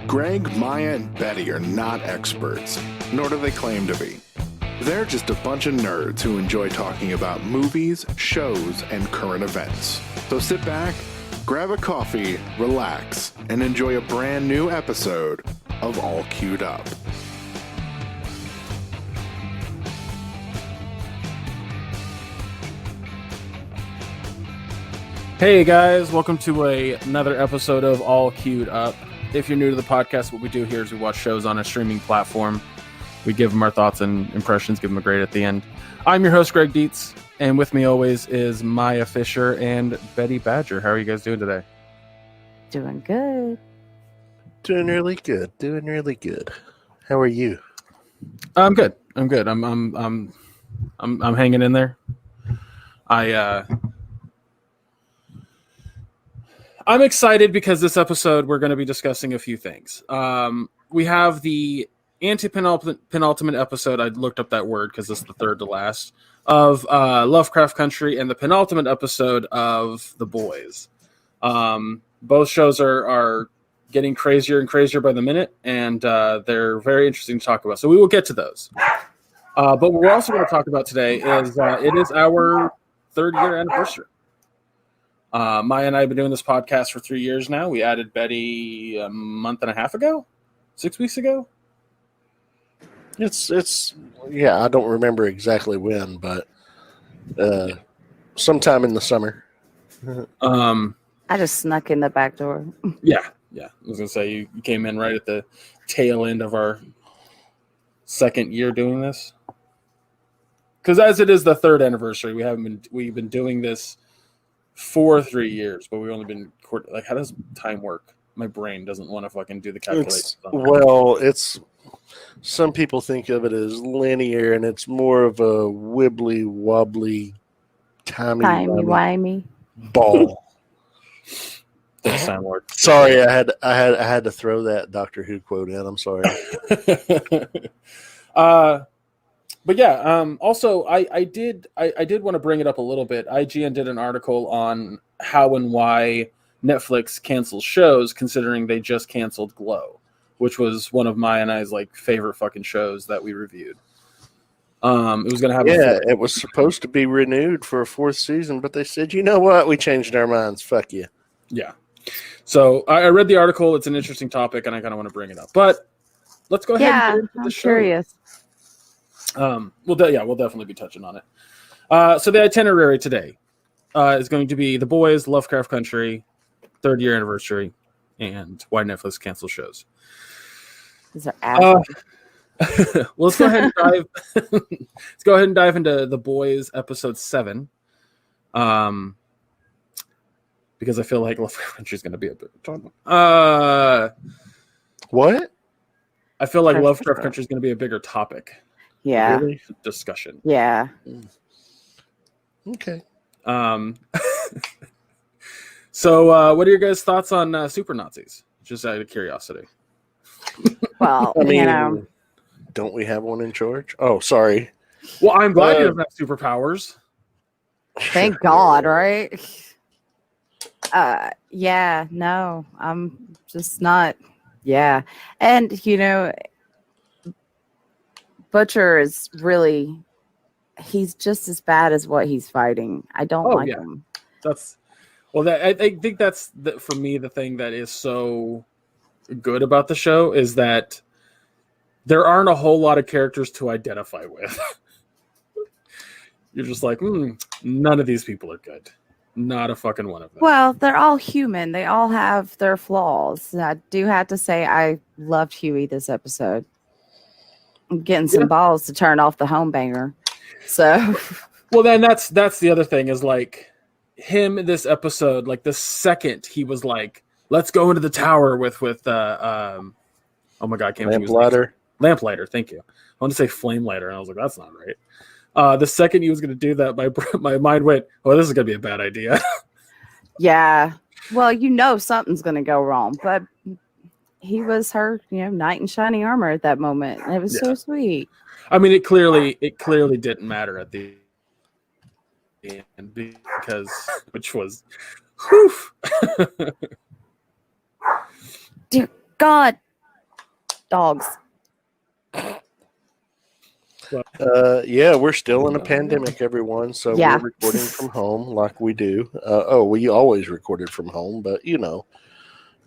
Gregg, Maya, and Betty are not experts, nor do they claim to be. They're just a bunch of nerds who enjoy talking about movies, shows, and current events. So sit back, grab a coffee, relax, and enjoy a brand new episode of All Queued Up. Hey guys, welcome to another episode of All Queued Up. If you're new to the podcast, what we do here is we watch shows on a streaming platform. We give them our thoughts and impressions, give them a grade at the end. I'm your host, Gregg Dietz, and with me always is Maya Fisher and Betty Badger. How are you guys doing today? Doing good. Doing really good. How are you? I'm good. I'm hanging in there. I'm excited because this episode we're going to be discussing a few things. We have the penultimate episode. I looked up that word because it's the third to last of Lovecraft Country, and the penultimate episode of The Boys. Both shows are getting crazier and crazier by the minute, and they're very interesting to talk about. So we will get to those. But what we're also going to talk about today is it is our 3rd-year anniversary. Maya and I have been doing this podcast for 3 years now. We added Betty a month and a half ago, 6 weeks ago. It's I don't remember exactly when, but sometime in the summer. I just snuck in the back door. Yeah. I was gonna say you came in right at the tail end of our 2nd year doing this. Because as it is the 3rd anniversary, we've been doing this for 3 years, but we've only been like, how does time work? My brain doesn't want to fucking do the calculations. It's some people think of it as linear, and it's more of a wibbly wobbly, timey-wimey ball. Sorry, I had to throw that Doctor Who quote in. I'm sorry. But yeah, also I did want to bring it up a little bit. IGN did an article on how and why Netflix cancels shows, considering they just canceled Glow, which was one of Maya and I's favorite fucking shows that we reviewed. It was gonna have it was supposed to be renewed for a 4th season, but they said, you know what, we changed our minds. Fuck you. Yeah. So I read the article. It's an interesting topic, and I kind of want to bring it up. But let's go ahead and get into the show. Curious. We'll definitely be touching on it. So the itinerary today is going to be The Boys, Lovecraft Country, 3rd-year anniversary, and why Netflix cancels shows. These are Well, let's go ahead and dive. Let's go ahead and dive into The Boys, episode 7. Because I feel like Lovecraft Country is going to be a bit. What? I feel like Lovecraft Country is going to be a bigger topic. Yeah. Really? Discussion. Yeah. Okay. So, what are your guys' thoughts on super Nazis? Just out of curiosity. Well, I mean, don't we have one in charge? Oh, sorry. Well, I'm glad you don't have superpowers. Thank God, right? Yeah, no, I'm just not. Yeah. And, Butcher is really, he's just as bad as what he's fighting. I don't like him. I think that's for me the thing that is so good about the show is that there aren't a whole lot of characters to identify with. You're just like, none of these people are good. Not a fucking one of them. Well, they're all human. They all have their flaws. I do have to say I loved Huey this episode. I'm getting some balls to turn off the home banger. So, well, then that's the other thing is him in this episode. The second he was like, "Let's go into the tower with oh my god, can't Lamplighter. Thank you. I wanted to say flame lighter, and I was like, that's not right. The second he was going to do that, my mind went, "Oh, this is going to be a bad idea." Yeah. Well, something's going to go wrong, but he was her, knight in shining armor at that moment. It was so sweet. I mean, it clearly didn't matter at the end because, which was, whew. Dear God, dogs. Yeah, we're still in a pandemic, everyone. So Yeah. we're recording from home like we do. We always recorded from home, but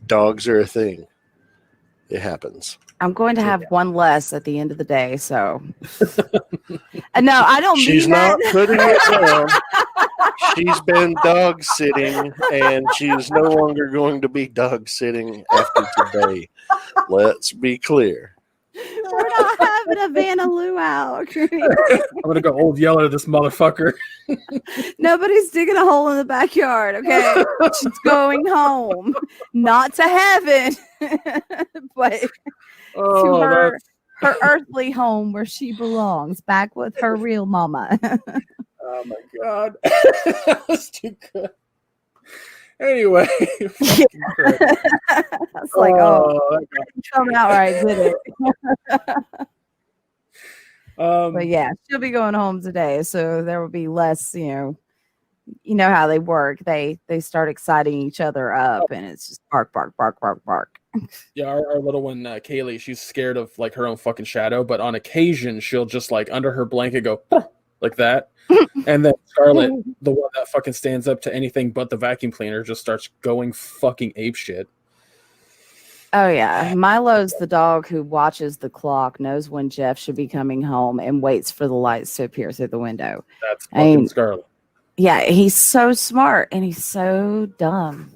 dogs are a thing. It happens. I'm going to have one less at the end of the day. So, no, I don't She's mean that. not putting it down. She's been dog sitting, and she is no longer going to be dog sitting after today. Let's be clear. We're not having a Vanna out. I'm gonna go old yeller at this motherfucker. Nobody's digging a hole in the backyard, okay? She's going home. Not to heaven, but to her earthly home where she belongs, back with her real mama. Oh my god. That was too good. Anyway. It's like, come out right, did it? But yeah, she'll be going home today, so there will be less, you know how they work. They start exciting each other up, and it's just bark, bark, bark, bark, bark. Yeah, our little one, Kaylee, she's scared of like her own fucking shadow, but on occasion she'll just like under her blanket go like that. And then Scarlet, the one that fucking stands up to anything but the vacuum cleaner, just starts going fucking ape shit. Oh yeah, Milo's the dog who watches the clock, knows when Jeff should be coming home, and waits for the lights to appear through the window. That's fucking Scarlet. Yeah, he's so smart and he's so dumb.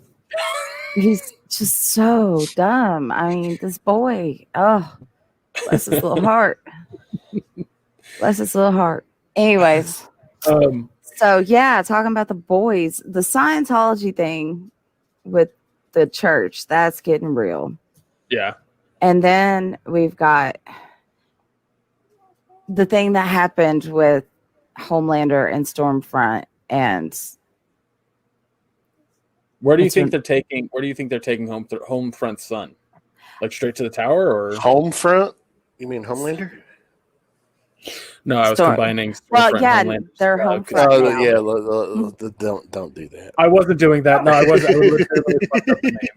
He's just so dumb. I mean, this boy, bless his little heart. Bless his little heart. Anyways, so yeah, talking about the boys, the Scientology thing with the church, that's getting real. Yeah. And then we've got the thing that happened with Homelander and Stormfront, and where do you think they're taking Homefront's son? Like straight to the tower, or Homefront? You mean Homelander? No, I was combining. Well, yeah, Homelander. they're Homefront. Oh, yeah. Don't do that. I wasn't doing that. No, I wasn't. I literally fucked up the name. It's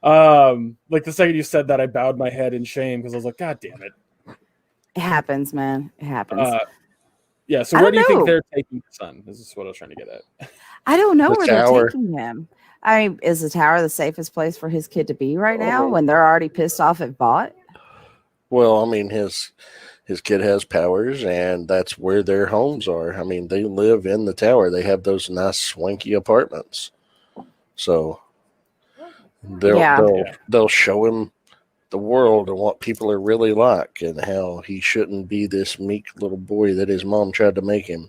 fine. Like the second you said that, I bowed my head in shame because I was like, God damn it. It happens, man. It happens. Yeah. So where do you think they're taking the son? This is what I was trying to get at. I don't know where tower. they're taking him. I mean, is the tower the safest place for his kid to be right now when they're already pissed off at Bot? Well, I mean, his kid has powers, and that's where their homes are. I mean, they live in the tower. They have those nice swanky apartments. So they'll show him the world and what people are really like, and how he shouldn't be this meek little boy that his mom tried to make him.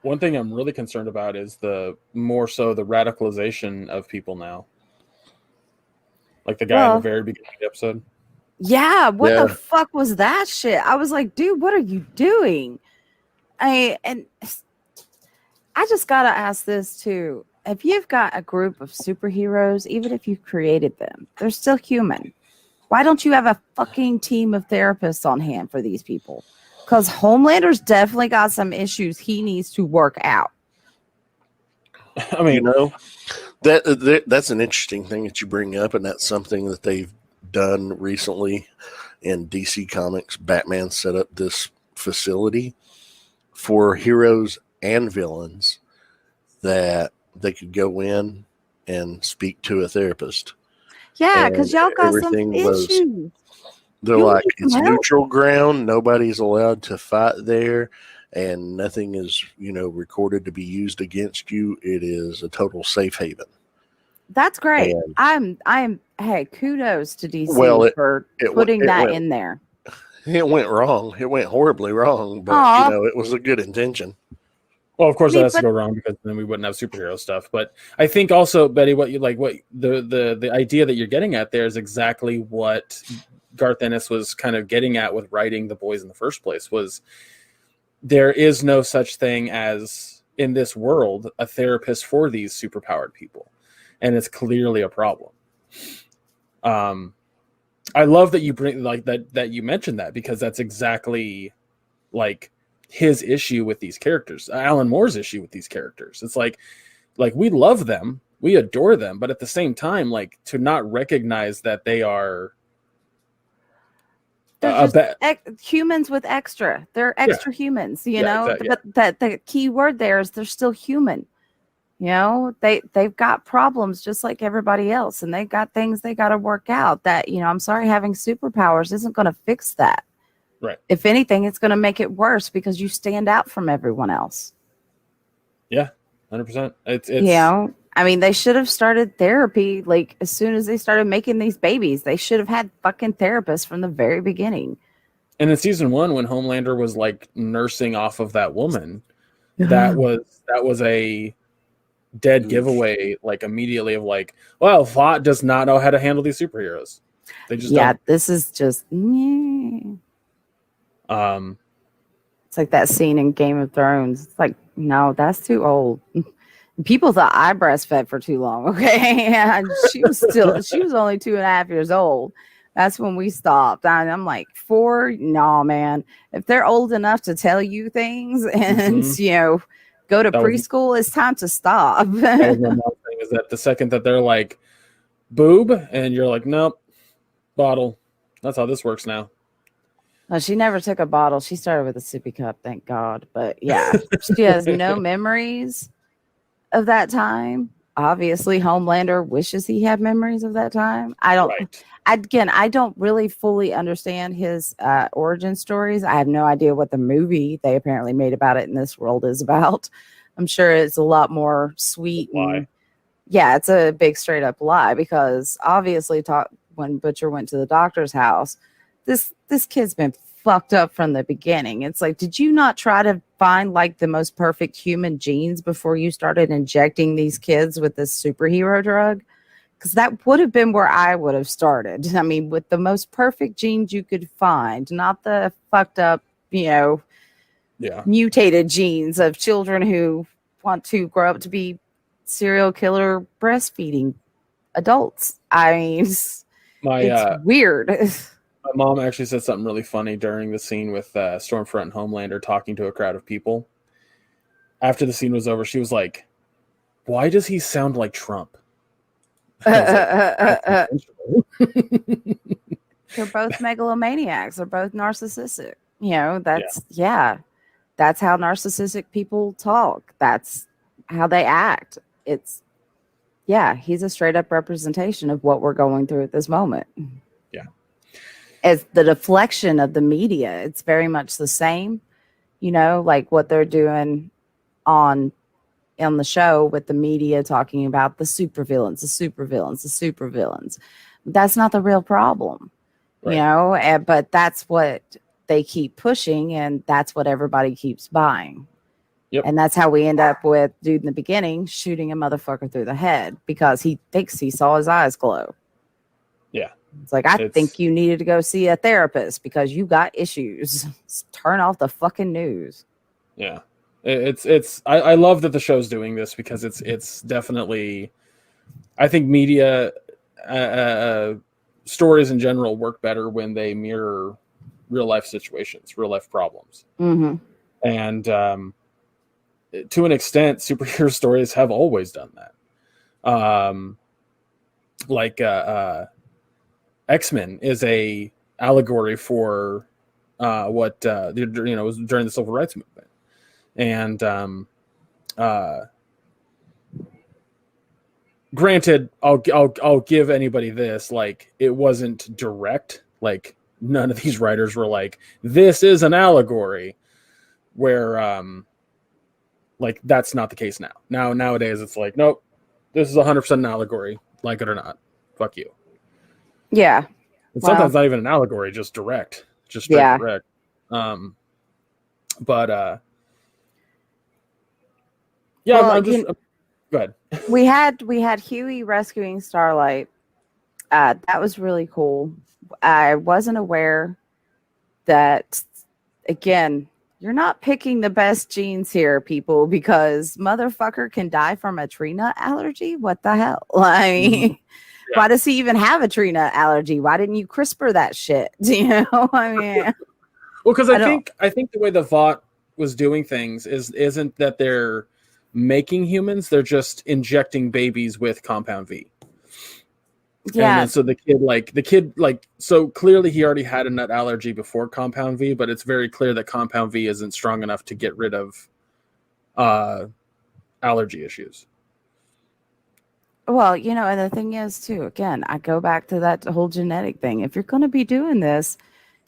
One thing I'm really concerned about is the radicalization of people now. Like the guy in the very beginning of the episode. Yeah, what the fuck was that shit? I was like, dude, what are you doing? I just gotta ask this too. If you've got a group of superheroes, even if you've created them, they're still human. Why don't you have a fucking team of therapists on hand for these people? Because Homelander's definitely got some issues he needs to work out. I mean, that's an interesting thing that you bring up, and that's something that they've done recently in DC Comics. Batman set up this facility for heroes and villains that they could go in and speak to a therapist. Yeah, because y'all got some issues. They're like, it's neutral ground. Nobody's allowed to fight there, and nothing is, recorded to be used against you. It is a total safe haven. That's great. And hey, kudos to DC for putting that in there. It went wrong. It went horribly wrong, but it was a good intention. Well, of course, that has to go wrong because then we wouldn't have superhero stuff. But I think also, Betty, what the idea that you're getting at there is exactly what Garth Ennis was kind of getting at with writing The Boys in the first place. Was there is no such thing as in this world a therapist for these superpowered people, and it's clearly a problem. I love that you bring that you mentioned that, because that's exactly like his issue with these characters, Alan Moore's issue with these characters. It's like we love them, we adore them, but at the same time, like, to not recognize that they are They're just humans with extra. They're extra humans, you know. Exactly, But the key word there is they're still human. You know, they've got problems just like everybody else, and they've got things they got to work out. That, you know, I'm sorry, having superpowers isn't going to fix that. Right. If anything, it's going to make it worse because you stand out from everyone else. Yeah, 100%. It's you know, I mean, they should have started therapy like as soon as they started making these babies. They should have had fucking therapists from the very beginning. And in season 1, when Homelander was like nursing off of that woman, that was a dead giveaway, like immediately of like, well, Vought does not know how to handle these superheroes. They just don't. This is just it's like that scene in Game of Thrones. It's like, no, that's too old. People thought I breastfed for too long. Okay. And she was only 2.5 years old. That's when we stopped. And I'm like, 4? No, man. If they're old enough to tell you things and, you know, go to preschool, it's time to stop. That was my mom's thing, is that the second that they're like, boob, and you're like, nope, bottle. That's how this works now. No, she never took a bottle. She started with a sippy cup, thank God. But yeah, she has no memories of that time. Obviously, Homelander wishes he had memories of that time. I don't really fully understand his origin stories. I have no idea what the movie they apparently made about it in this world is about. I'm sure it's a lot more sweet. Yeah, it's a big straight up lie, because obviously when Butcher went to the doctor's house, this kid's been fucked up from the beginning. It's like, did you not try to find like the most perfect human genes before you started injecting these kids with this superhero drug? Because that would have been where I would have started. I mean, with the most perfect genes you could find, not the fucked up, you know, mutated genes of children who want to grow up to be serial killer breastfeeding adults. I mean, it's weird. My mom actually said something really funny during the scene with Stormfront and Homelander talking to a crowd of people. After the scene was over, she was like, "Why does he sound like Trump?" They're both megalomaniacs. They're both narcissistic. You know, that's how narcissistic people talk. That's how they act. He's a straight up representation of what we're going through at this moment. Yeah. As the deflection of the media, it's very much the same, you know, like what they're doing on the show with the media talking about the supervillains. That's not the real problem, you know, but that's what they keep pushing, and that's what everybody keeps buying. Yep. And that's how we end up with dude in the beginning shooting a motherfucker through the head because he thinks he saw his eyes glow. Yeah. It's like, I think you needed to go see a therapist because you got issues. Turn off the fucking news. Yeah. I love that the show's doing this because it's definitely, I think media stories in general work better when they mirror real life situations, real life problems. Mm-hmm. And to an extent, superhero stories have always done that. X-Men is a allegory for what was during the civil rights movement. And granted, I'll give anybody this, like, it wasn't direct. Like, none of these writers were like, this is an allegory, where like that's not the case now. Nowadays it's like, nope, this is 100% an allegory, like it or not. Fuck you. Yeah. And sometimes not even an allegory, just direct. Just straight direct. I'm just go ahead. we had Huey rescuing Starlight. That was really cool. I wasn't aware that, again, you're not picking the best genes here, people, because motherfucker can die from a tree nut allergy. What the hell? Why does he even have a tree nut allergy? Why didn't you CRISPR that shit? You know, I mean, well, because I think the way the Vought was doing things isn't that they're making humans; they're just injecting babies with compound V. Yeah. And then so the kid so clearly he already had a nut allergy before Compound V, but it's very clear that Compound V isn't strong enough to get rid of allergy issues. Well, and the thing is too, again, I go back to that whole genetic thing. If you're going to be doing this,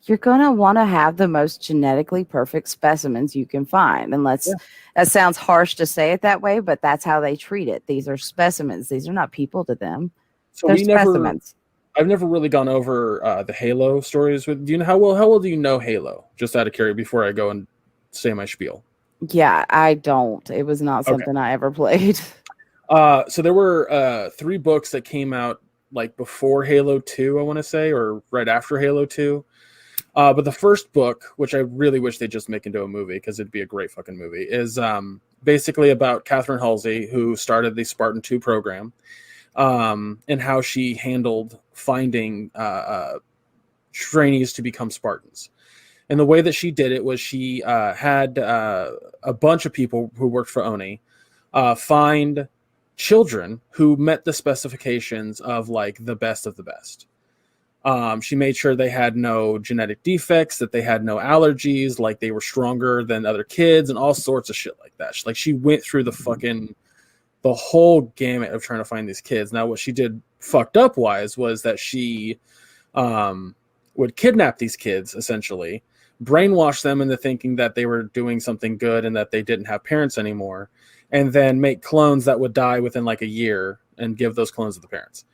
you're going to want to have the most genetically perfect specimens you can find. And that sounds harsh to say it that way, but that's how they treat it. These are specimens. These are not people to them. So They're specimens. I've never really gone over the Halo stories with. Do you know how well do you know Halo? Just out of curiosity, before I go and say my spiel. Yeah, I don't. It was not something I ever played. So there were 3 books that came out like before Halo 2, I want to say, or right after Halo 2. But the first book, which I really wish they just make into a movie because it'd be a great fucking movie, is basically about Catherine Halsey, who started the Spartan 2 program, and how she handled finding trainees to become Spartans. And the way that she did it was she had a bunch of people who worked for Oni find children who met the specifications of like the best of the best. She made sure they had no genetic defects, that they had no allergies, like they were stronger than other kids, and all sorts of shit like that. She went through the whole gamut of trying to find these kids. Now, what she did fucked up wise was that she would kidnap these kids, essentially, brainwash them into thinking that they were doing something good and that they didn't have parents anymore, and then make clones that would die within like a year and give those clones to the parents.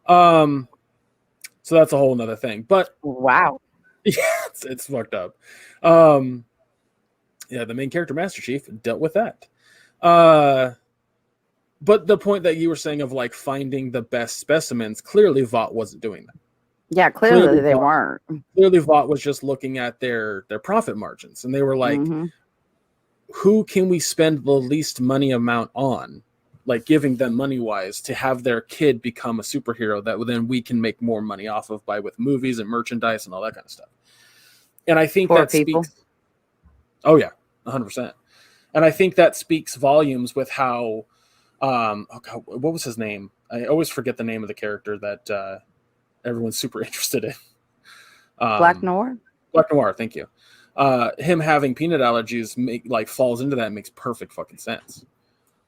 So that's a whole nother thing. But wow. Yeah, it's fucked up. Yeah, the main character, Master Chief, dealt with that. But the point that you were saying of like finding the best specimens, clearly Vought wasn't doing that. Yeah, clearly they weren't. Clearly Vought was just looking at their profit margins, and they were like, who can we spend the least money amount on, like giving them money wise, to have their kid become a superhero that then we can make more money off of with movies and merchandise and all that kind of stuff. And I think that speaks. Oh yeah, 100%. And I think that speaks volumes with how. Oh God, what was his name? I always forget the name of the character that everyone's super interested in. Black Noir. Black Noir, thank you. Him having peanut allergies falls into that, makes perfect fucking sense.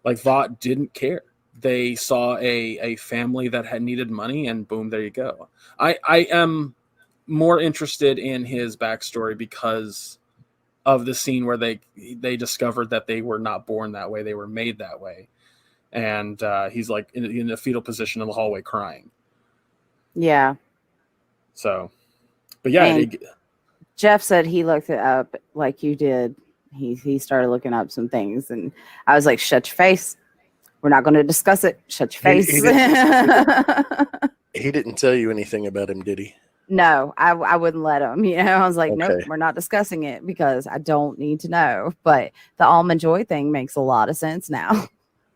Like Vought didn't care. They saw a family that had needed money, and boom, there you go. I am more interested in his backstory because of the scene where they discovered that they were not born that way; they were made that way, and he's like in a fetal position in the hallway crying. Yeah. So, but yeah, Jeff said he looked it up like you did. He started looking up some things, and I was like, shut your face. We're not going to discuss it. Shut your face. He didn't tell you anything about him, did he? No, I wouldn't let him. I was like, nope, we're not discussing it because I don't need to know. But the Almond Joy thing makes a lot of sense now.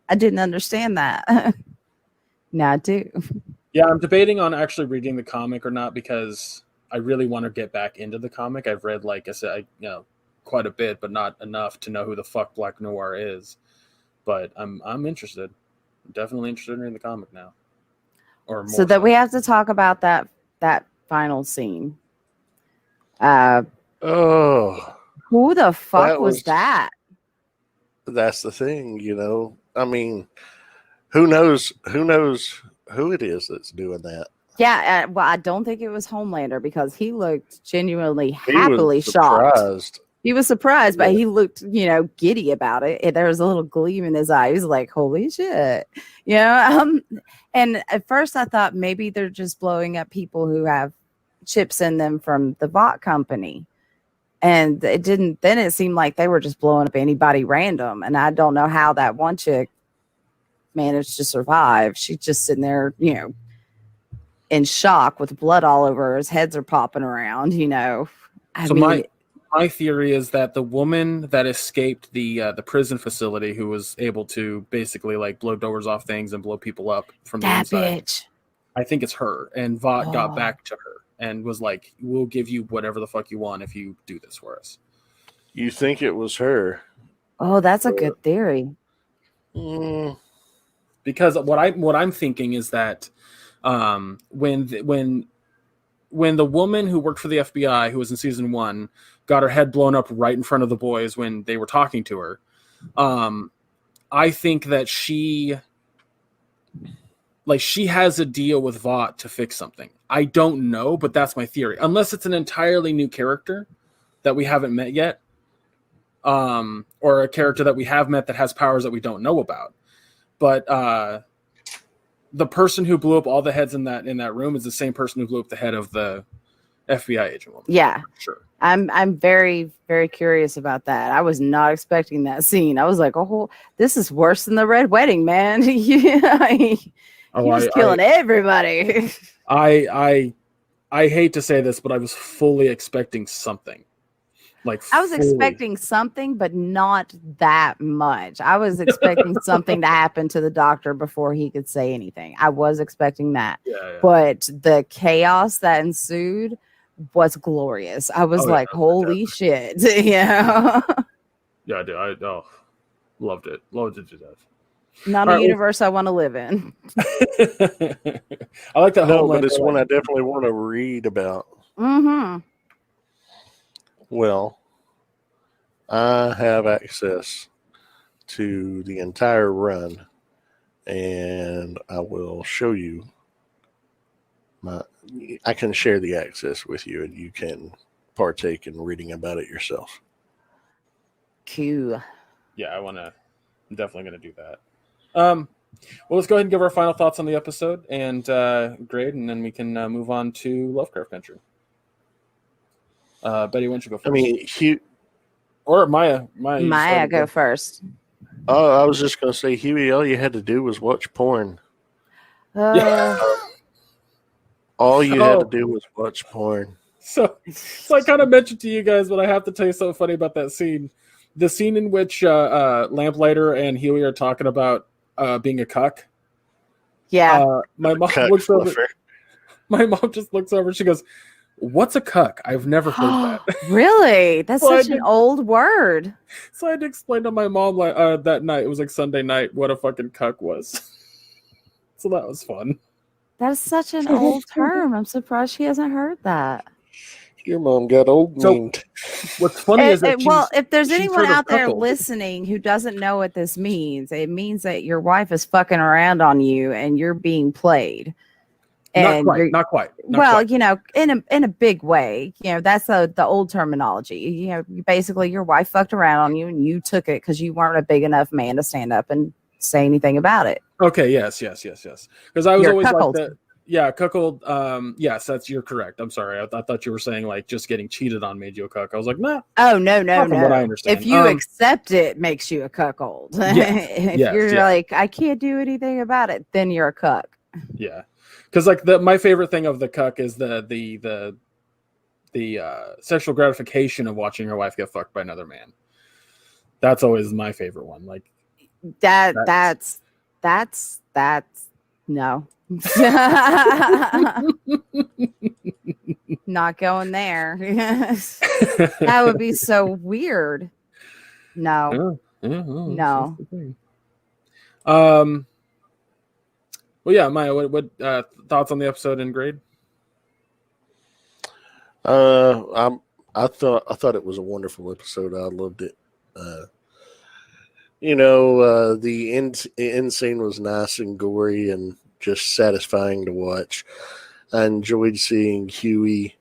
I didn't understand that. Now I do. Yeah, I'm debating on actually reading the comic or not because I really want to get back into the comic. I've read, like I said, quite a bit, but not enough to know who the fuck Black Noir is. But I'm interested. I'm definitely interested in reading the comic now. Or more so that we have to talk about that final scene. Who the fuck was that? That's the thing, I mean, who knows who it is that's doing that. Yeah, well, I don't think it was Homelander because he looked genuinely happily shocked. He was surprised, but he looked, giddy about it. And there was a little gleam in his eye. He was like, holy shit. And at first I thought maybe they're just blowing up people who have chips in them from the Vought company. And it didn't, then it seemed like they were just blowing up anybody random. And I don't know how that one chick managed to survive. She's just sitting there, in shock with blood all over her. His heads are popping around, My theory is that the woman that escaped the prison facility, who was able to basically like blow doors off things and blow people up from the inside, bitch. I think it's her. And Vought got back to her and was like, "We'll give you whatever the fuck you want if you do this for us." You think it was her? Oh, that's a good theory. Because what I'm thinking is that When the woman who worked for the FBI, who was in season 1, got her head blown up right in front of the boys when they were talking to her, I think that she has a deal with Vought to fix something. I don't know, but that's my theory. Unless it's an entirely new character that we haven't met yet, or a character that we have met that has powers that we don't know about. But the person who blew up all the heads in that room is the same person who blew up the head of the FBI agent woman. Yeah, sure. I'm very, very curious about that. I was not expecting that scene. I was like, oh, this is worse than the Red Wedding, man. He was killing everybody. I hate to say this, but I was fully expecting something. I was expecting something, but not that much. I was expecting something to happen to the doctor before he could say anything. I was expecting that. Yeah. But the chaos that ensued was glorious. I was like, holy shit. Yeah. Yeah, I did. I loved it. Loved it to death. Not a universe I want to live in. I like that. No, but it's one I definitely want to read about. Mm-hmm. Well, I have access to the entire run, and I will show you I can share the access with you, and you can partake in reading about it yourself. Cool. Yeah, I'm definitely going to do that. Well, let's go ahead and give our final thoughts on the episode and grade, and then we can move on to Lovecraft Country. Betty, why don't you go first? I mean, or Maya. Maya, go first. Oh, I was just going to say, Huey, all you had to do was watch porn. All you had to do was watch porn. So I kind of mentioned to you guys, but I have to tell you something funny about that scene. The scene in which Lamplighter and Huey are talking about being a cuck. Yeah. My mom looks over. My mom just looks over and she goes, "What's a cuck? I've never heard that." Really? That's such an old word. So I had to explain to my mom that night. It was like Sunday night what a fucking cuck was. So that was fun. That's such an old term. I'm surprised she hasn't heard that. Your mom got old. So, what's funny is that if there's anyone out there listening who doesn't know what this means, it means that your wife is fucking around on you and you're being played. And not quite. You know, in a big way, you know, that's the old terminology. You know, basically your wife fucked around on you and you took it because you weren't a big enough man to stand up and say anything about it. Okay. Yes. Because I was always cuckold. Like that. Yeah, cuckold. Yes, you're correct. I'm sorry. I thought you were saying like just getting cheated on made you a cuck. I was like, nah. Oh no. What I understand. If you accept it, makes you a cuckold. If you're like, I can't do anything about it, then you're a cuck. Yeah, because like my favorite thing of the cuck is the sexual gratification of watching your wife get fucked by another man. That's always my favorite one. Like that's no. Not going there. That would be so weird. No. No. Well, yeah, Maya, what thoughts on the episode and grade? I thought it was a wonderful episode. I loved it. The end scene was nice and gory and just satisfying to watch. I enjoyed seeing Huey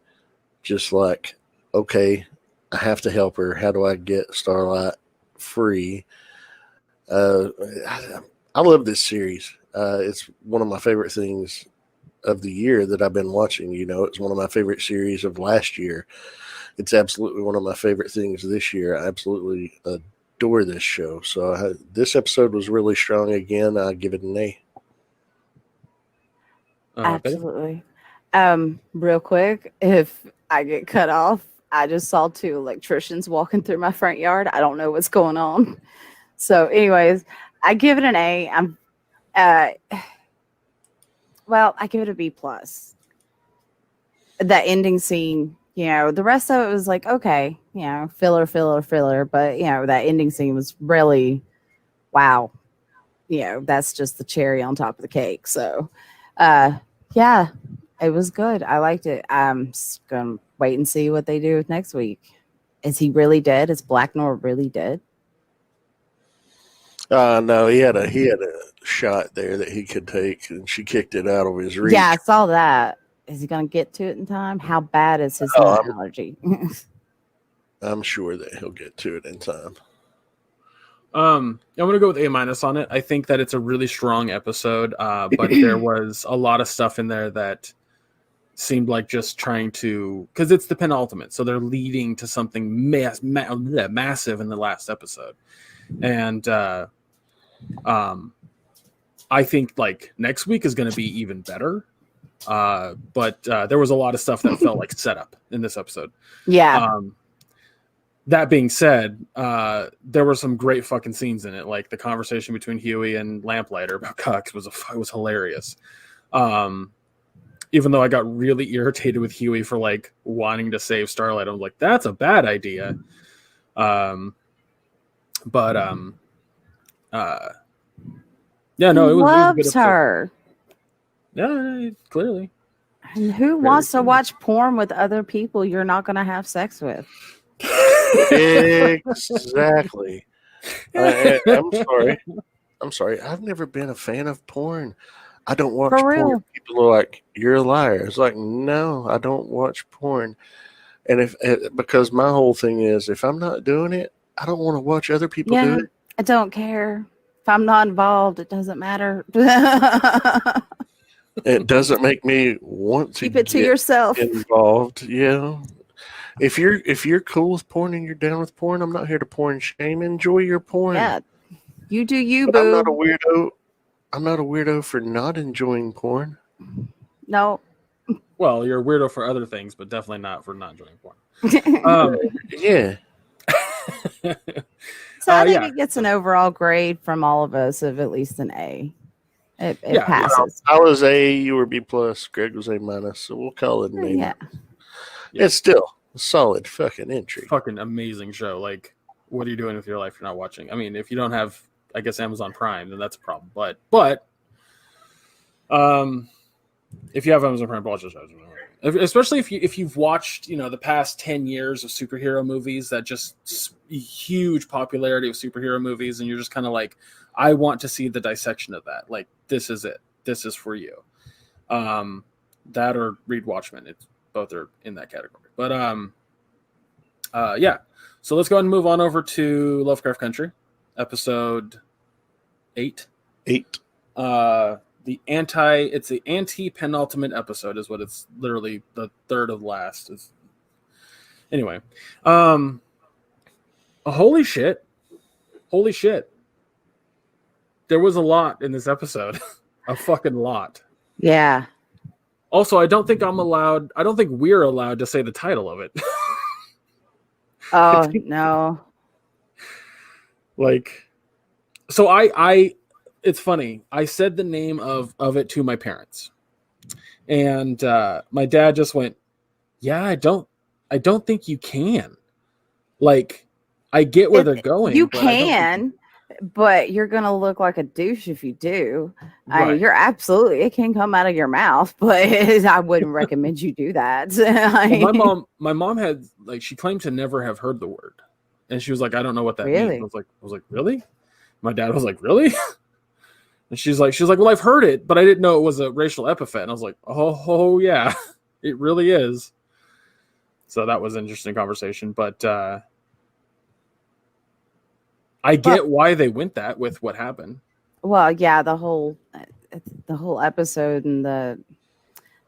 just like, okay, I have to help her. How do I get Starlight free? I love this series. It's one of my favorite things of the year that I've been watching. You know, it's one of my favorite series of last year. It's absolutely one of my favorite things this year. I absolutely adore this show. So this episode was really strong again. I give it an A. Absolutely. Real quick, if I get cut off, I just saw 2 electricians walking through my front yard. I don't know what's going on. So anyways, I give it an A. I give it a B+. That ending scene, you know, the rest of it was like, okay, you know, filler, but you know, that ending scene was really, wow. You know, that's just the cherry on top of the cake. So, Yeah, it was good. I liked it. I'm gonna wait and see what they do with next week. Is he really dead? Is Black Noir really dead? No, he had a shot there that he could take, and she kicked it out of his reach. Yeah, I saw that. Is he gonna get to it in time? How bad is his Oh, nut allergy? I'm sure that he'll get to it in time. I'm gonna go with A- on it. I think that it's a really strong episode, but there was a lot of stuff in there that seemed like just trying to, because it's the penultimate, so they're leading to something massive in the last episode, and I think like next week is going to be even better. But there was a lot of stuff that felt like setup in this episode. Yeah. That being said, there were some great fucking scenes in it. Like the conversation between Huey and Lamplighter about cucks was hilarious. Even though I got really irritated with Huey for like wanting to save Starlight, I was like, that's a bad idea. Yeah, no, it was a good loves episode. her. Yeah, clearly. And who wants to watch porn with other people you're not going to have sex with? Exactly. I'm sorry. I've never been a fan of porn. I don't watch For real. porn. People are like, "You're a liar." It's like, no, I don't watch porn. And because my whole thing is, if I'm not doing it, I don't want to watch other people do it. I don't care. If I'm not involved, it doesn't matter. It doesn't make me want to Keep it to get yourself. involved. Yeah. If you're cool with porn and you're down with porn, I'm not here to porn shame. Enjoy your porn. Yeah. You do you, But I'm boo. not a weirdo. I'm not a weirdo for not enjoying porn. No. Well, you're a weirdo for other things, but definitely not for not enjoying porn. Yeah. So I think it gets an overall grade from all of us of at least an A. It passes. I was A, you were B plus, Gregg was A minus, so we'll call it an A. Yeah. It's still a solid fucking entry. Fucking amazing show. Like, what are you doing with your life if you're not watching? I mean, if you don't have, I guess, Amazon Prime, then that's a problem. But if you have Amazon Prime, watch the show. Especially if you've watched, the past 10 years of superhero movies, that just huge popularity of superhero movies, and you're just kind of like, I want to see the dissection of that. Like, this is it. This is for you. That or read Watchmen. Both are in that category. But yeah. So let's go ahead and move on over to Lovecraft Country, episode 8. 8. It's the anti-penultimate episode is what it's literally the third of last is. Anyway, holy shit. There was a lot in this episode, a fucking lot. Yeah. Also, I don't think we're allowed to say the title of it. Oh, no. Like, so it's funny. I said the name of it to my parents, and my dad just went, "Yeah, I don't think you can." Like, I get where they're going. You but can, but you're gonna look like a douche if you do. I Right. mean, you're absolutely. It can come out of your mouth, but I wouldn't recommend you do that. Well, my mom had she claimed to never have heard the word, and she was like, "I don't know what that Really? means." I was like, "Really?" My dad was like, "Really?" And she's like, "Well, I've heard it, but I didn't know it was a racial epithet." And I was like, "Oh yeah, it really is." So that was an interesting conversation, but I get why they went that with what happened. Well, yeah, the whole episode and that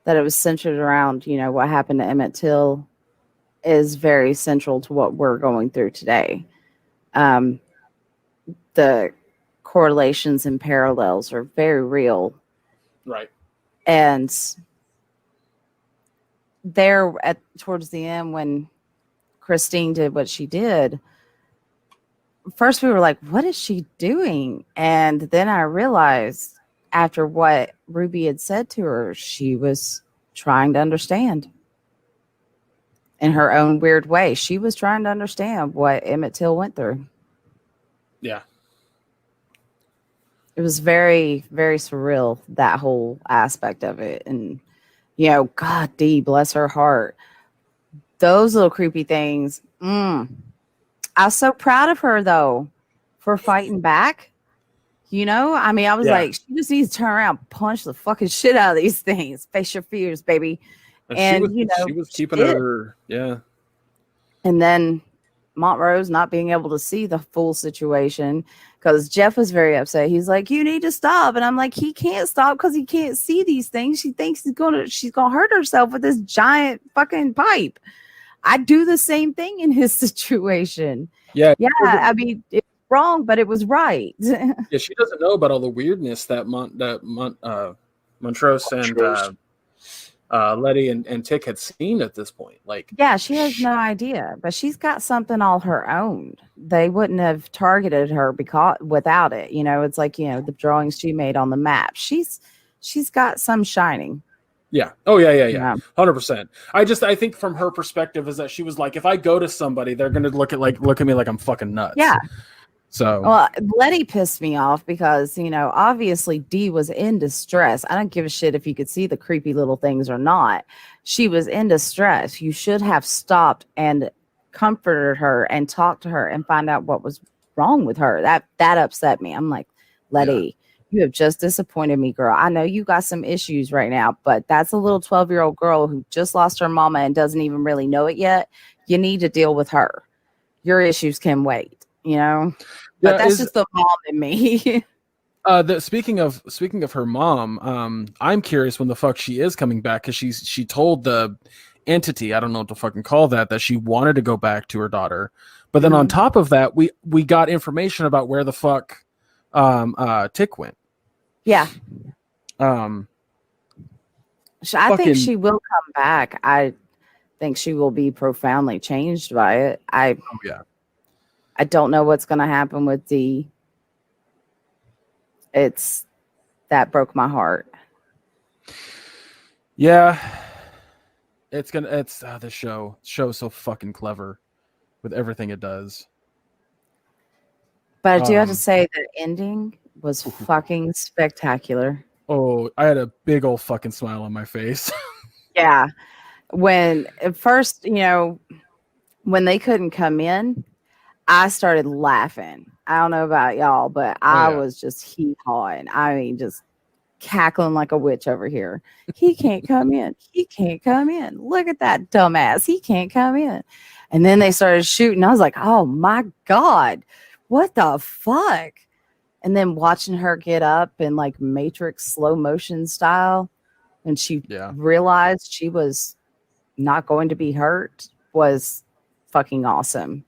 it was centered around what happened to Emmett Till is very central to what we're going through today. The correlations and parallels are very real, Right? and there towards the end when Christine did what she did, first we were like, what is she doing? And then I realized after what Ruby had said to her, she was trying to understand in her own weird way. She was trying to understand what Emmett Till went through. Yeah. It was very, very surreal, that whole aspect of it. And, you know, God, Dee, bless her heart. Those little creepy things. I was so proud of her, though, for fighting back. You know, I mean, I was like, she just needs to turn around, punch the fucking shit out of these things. Face your fears, baby. And you know, she was keeping her, yeah. And then Montrose not being able to see the full situation because Jeff was very upset. He's like, "You need to stop," and I'm like, "He can't stop because he can't see these things. She thinks she's gonna hurt herself with this giant fucking pipe." I do the same thing in his situation. Yeah. I mean, it's wrong, but it was right. Yeah, she doesn't know about all the weirdness that Montrose and Letty and Tick had seen at this point. Like, yeah, she has no idea, but she's got something all her own. They wouldn't have targeted her because without it. You know, it's like, you know, the drawings she made on the map. She's got some shining. Yeah. Oh yeah. 100%. I think from her perspective is that she was like, if I go to somebody, they're gonna look at me like I'm fucking nuts. Yeah. So, well, Letty pissed me off because, you know, obviously Dee was in distress. I don't give a shit if you could see the creepy little things or not. She was in distress. You should have stopped and comforted her and talked to her and find out what was wrong with her. That upset me. I'm like, Letty, you have just disappointed me, girl. I know you got some issues right now, but that's a little 12-year-old girl who just lost her mama and doesn't even really know it yet. You need to deal with her. Your issues can wait, you know? But that's just the mom in me. Speaking of her mom, I'm curious when the fuck she is coming back, because she told the entity, I don't know what to fucking call that she wanted to go back to her daughter. But then on top of that, we got information about where the fuck Tick went. Yeah. I think she will come back. I think she will be profoundly changed by it. I don't know what's going to happen with Dee. That broke my heart. Yeah. The show is so fucking clever with everything it does. But I do have to say the ending was fucking spectacular. Oh, I had a big old fucking smile on my face. Yeah. When at first, you know, when they couldn't come in, I started laughing. I don't know about y'all, but I was just hee-hawing. I mean, just cackling like a witch over here. He can't come in. He can't come in. Look at that dumbass. He can't come in. And then they started shooting. I was like, oh my God, what the fuck? And then watching her get up in like Matrix slow motion style when she realized she was not going to be hurt was fucking awesome.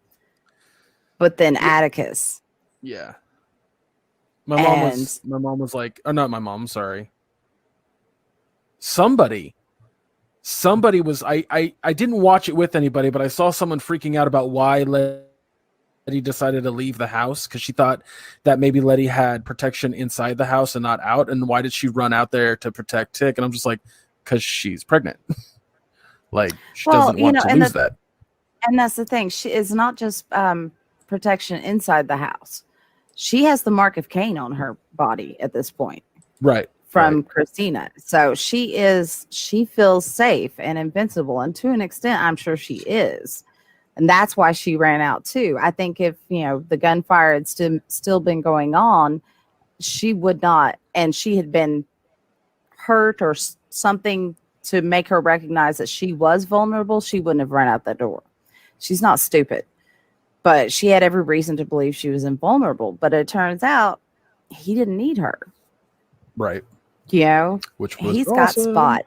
But then Atticus. Yeah. My mom was like, or not my mom, sorry. Somebody was, I didn't watch it with anybody, but I saw someone freaking out about why Letty decided to leave the house, because she thought that maybe Letty had protection inside the house and not out. And why did she run out there to protect Tick? And I'm just like, because she's pregnant. Like, she doesn't want to lose that. And that's the thing. She is not just protection inside the house. She has the mark of Cain on her body at this point. Right. From Christina. So she feels safe and invincible. And to an extent, I'm sure she is. And that's why she ran out too. I think if, you know, the gunfire had still been going on, she would not, and she had been hurt or something to make her recognize that she was vulnerable, she wouldn't have run out the door. She's not stupid. But she had every reason to believe she was invulnerable. But it turns out he didn't need her. Right. You know? Which was He's awesome. got Spot.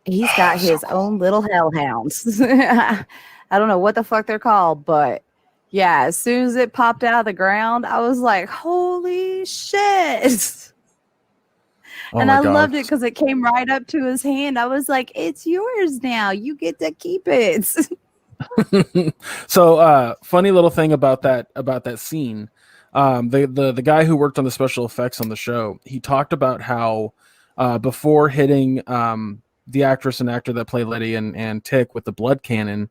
He's got his own little hellhounds. I don't know what the fuck they're called, but yeah, as soon as it popped out of the ground, I was like, holy shit. And I loved it because it came right up to his hand. I was like, it's yours now. You get to keep it. So funny little thing about that scene, the guy who worked on the special effects on the show, he talked about how before hitting the actress and actor that play Letty and Tick with the blood cannon,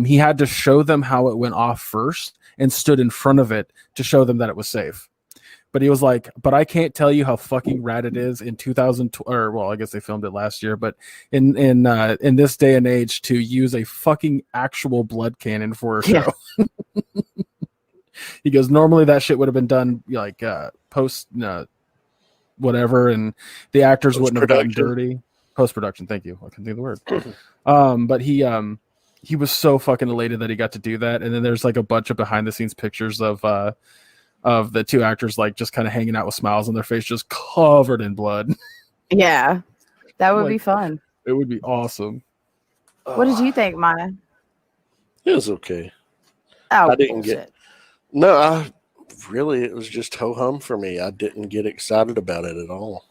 he had to show them how it went off first and stood in front of it to show them that it was safe. But he was like, but I can't tell you how fucking rad it is in 2000, or well, I guess they filmed it last year, but in this day and age to use a fucking actual blood cannon for a show. He goes, normally that shit would have been done like post whatever, and the actors wouldn't have gotten dirty. Post production, thank you. I can think of the word. But he was so fucking elated that he got to do that. And then there's like a bunch of behind the scenes pictures of the two actors like just kind of hanging out with smiles on their face, just covered in blood. Yeah, that would be fun. It would be awesome. What did you think, Maya? It was okay. Oh, I didn't get. No, it was just ho hum for me. I didn't get excited about it at all.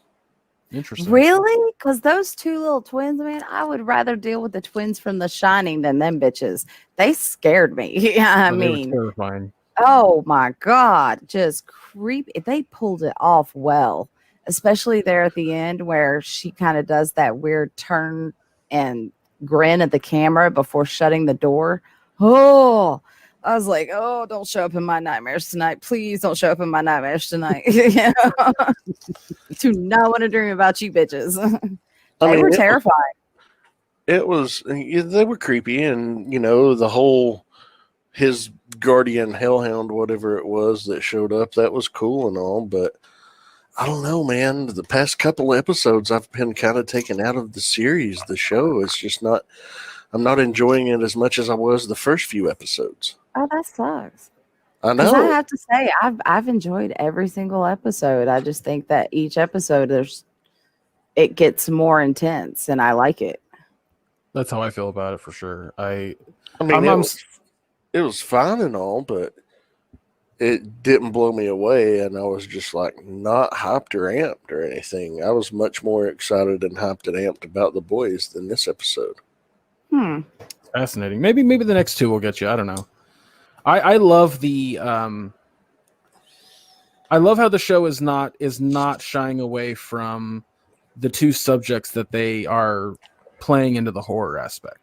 Interesting. Really? Because those two little twins, man, I would rather deal with the twins from The Shining than them bitches. They scared me. Yeah, I mean, they were terrifying. Oh my God, just creepy. They pulled it off well, especially there at the end where she kind of does that weird turn and grin at the camera before shutting the door. Oh, I was like, oh, don't show up in my nightmares tonight. Please don't show up in my nightmares tonight. Do not want to dream about you bitches. They were terrifying. They were creepy, and the whole his guardian hellhound, whatever it was that showed up, that was cool and all, but I don't know, man. The past couple episodes I've been kind of taken out of the series, the show. It's just not, I'm not enjoying it as much as I was the first few episodes. Oh, that sucks. I know. I have to say, I've enjoyed every single episode. I just think that each episode it gets more intense, and I like it. That's how I feel about it for sure. It was fine and all, but it didn't blow me away, and I was just like not hyped or amped or anything. I was much more excited and hyped and amped about the boys than this episode. Fascinating. Maybe the next two will get you. I don't know. I love the I love how the show is not shying away from the two subjects that they are playing into the horror aspect.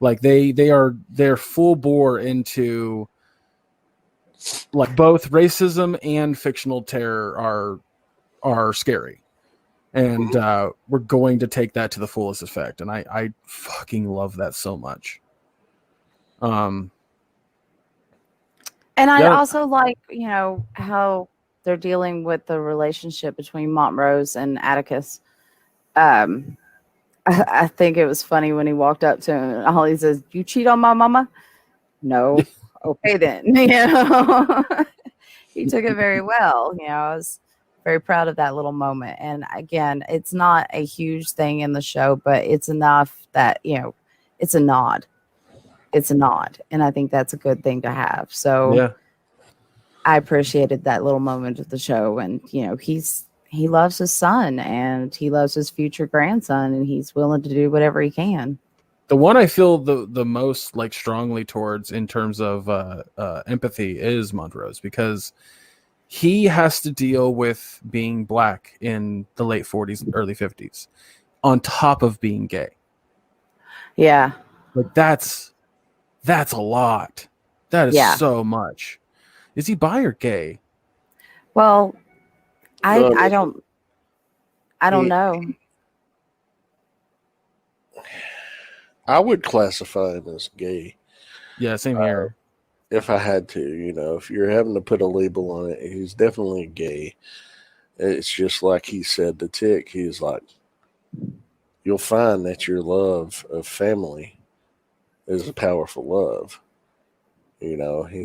Like they're full bore into like both racism and fictional terror are scary. And we're going to take that to the fullest effect. And I fucking love that so much. And I also like, how they're dealing with the relationship between Montrose and Atticus. I think it was funny when he walked up to him and all he says, "You cheat on my mama?" No. Okay then. He took it very well. I was very proud of that little moment. And again, it's not a huge thing in the show, but it's enough that, it's a nod. It's a nod. And I think that's a good thing to have. So yeah. I appreciated that little moment of the show. And, he loves his son and he loves his future grandson, and he's willing to do whatever he can. The one I feel the most like strongly towards in terms of empathy is Montrose, because he has to deal with being black in the late 40s and early 50s on top of being gay. Yeah. Like that's a lot. That is so much. Is he bi or gay? Well, I don't know. I would classify him as gay. Yeah, same here. If I had to, if you're having to put a label on it, he's definitely gay. It's just like he said to Tick, he's like, you'll find that your love of family is a powerful love. He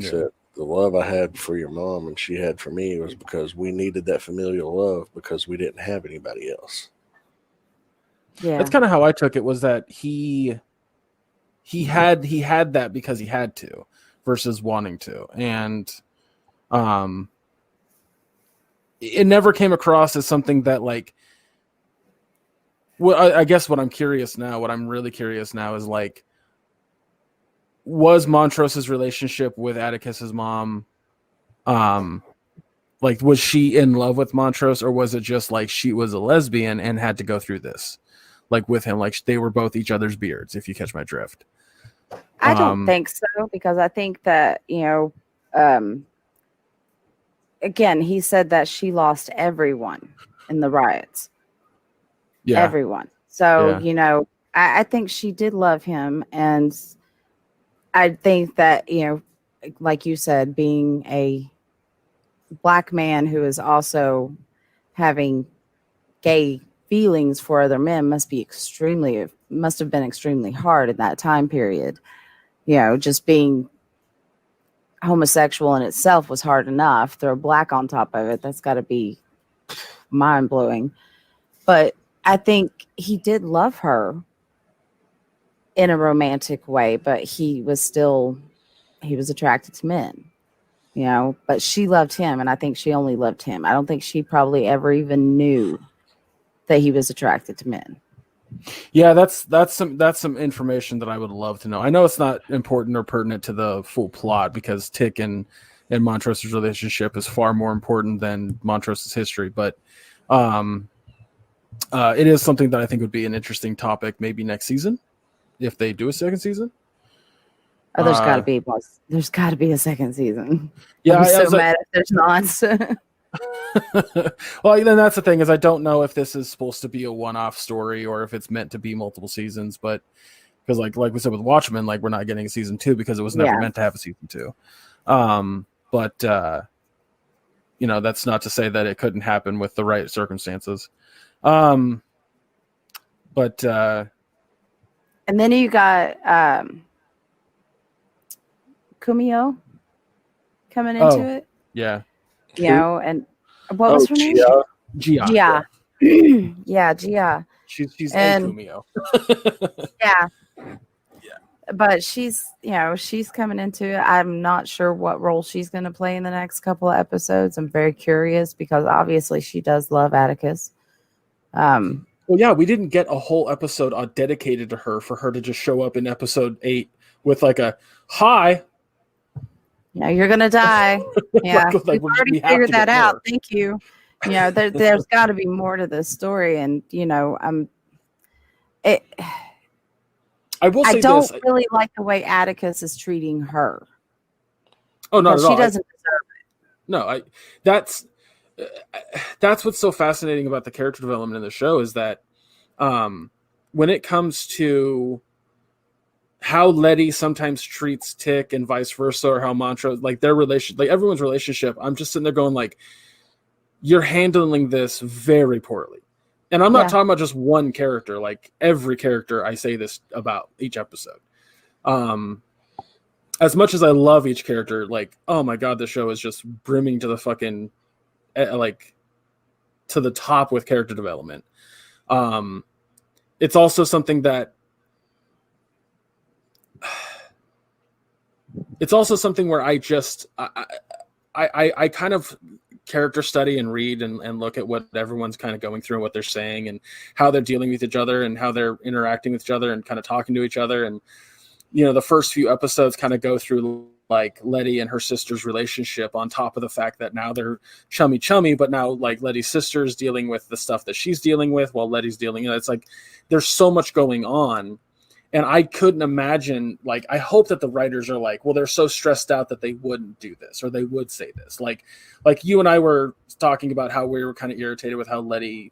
said, the love I had for your mom and she had for me was because we needed that familial love because we didn't have anybody else. Yeah. That's kind of how I took it, was that he had that because he had to versus wanting to. And it never came across as something that like, well, I guess what I'm really curious now is like, was Montrose's relationship with Atticus's mom, like, was she in love with Montrose, or was it just like she was a lesbian and had to go through this, like with him, like they were both each other's beards, if you catch my drift? I don't think so, because I think that, again, he said that she lost everyone in the riots. Yeah. Everyone. So, Yeah. I think she did love him. And I think that, like you said, being a Black man who is also having gay feelings for other men must have been extremely hard in that time period. Just being homosexual in itself was hard enough. Throw Black on top of it, that's got to be mind blowing. But I think he did love her in a romantic way, but he was attracted to men, but she loved him. And I think she only loved him. I don't think she probably ever even knew that he was attracted to men. Yeah, that's some information that I would love to know. I know it's not important or pertinent to the full plot because Tick and Montrose's relationship is far more important than Montrose's history, but it is something that I think would be an interesting topic maybe next season if they do a second season. Oh, there's got to be a second season. Yeah, I'm so mad if there's not. Well, then that's the thing is I don't know if this is supposed to be a one-off story or if it's meant to be multiple seasons. But because like we said with Watchmen, like we're not getting a season 2 because it was never meant to have a season 2. But that's not to say that it couldn't happen with the right circumstances. But and then you got Kumio coming into it. Yeah. And what was her name? Gia. Yeah, Gia. She's and Kumio. Yeah. But she's coming into it. I'm not sure what role she's going to play in the next couple of episodes. I'm very curious because obviously she does love Atticus. Well, yeah, we didn't get a whole episode dedicated to her for her to just show up in episode 8 with like a hi. Yeah, you're gonna die. Yeah, we've already figured that out. More. Thank you. There's got to be more to this story, and I will say I don't really like the way Atticus is treating her. Oh, not at all. She doesn't deserve it. No, that's what's so fascinating about the character development in the show is that when it comes to how Letty sometimes treats Tick and vice versa, or how Montrose, like their relation, like everyone's relationship, I'm just sitting there going like, you're handling this very poorly. And I'm not talking about just one character, like every character I say this about each episode. As much as I love each character, like, oh my God, the show is just brimming to the fucking, like to the top with character development. It's also something that, it's also something where I kind of character study and read and look at what everyone's kind of going through and what they're saying and how they're dealing with each other and how they're interacting with each other and kind of talking to each other. And, the first few episodes kind of go through like Letty and her sister's relationship on top of the fact that now they're chummy, but now like Letty's sister's dealing with the stuff that she's dealing with while Letty's dealing. It's like, there's so much going on. And I couldn't imagine, like, I hope that the writers are like, well, they're so stressed out that they wouldn't do this or they would say this. Like you and I were talking about how we were kind of irritated with how Letty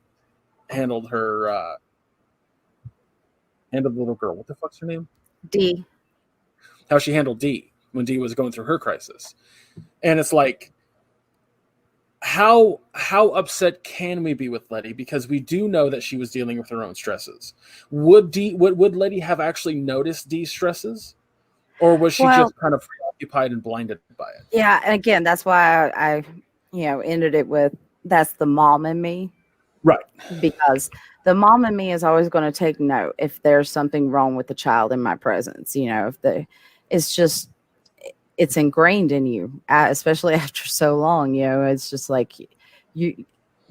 handled her, handled the little girl. What the fuck's her name? Dee. How she handled Dee when Dee was going through her crisis. And it's like, how upset can we be with Letty? Because we do know that she was dealing with her own stresses. Would Letty have actually noticed Dee's stresses, or was she just kind of preoccupied and blinded by it? Yeah, and again, that's why I ended it with that's the mom in me, right? Because the mom in me is always going to take note if there's something wrong with the child in my presence. It's ingrained in you, especially after so long. It's just like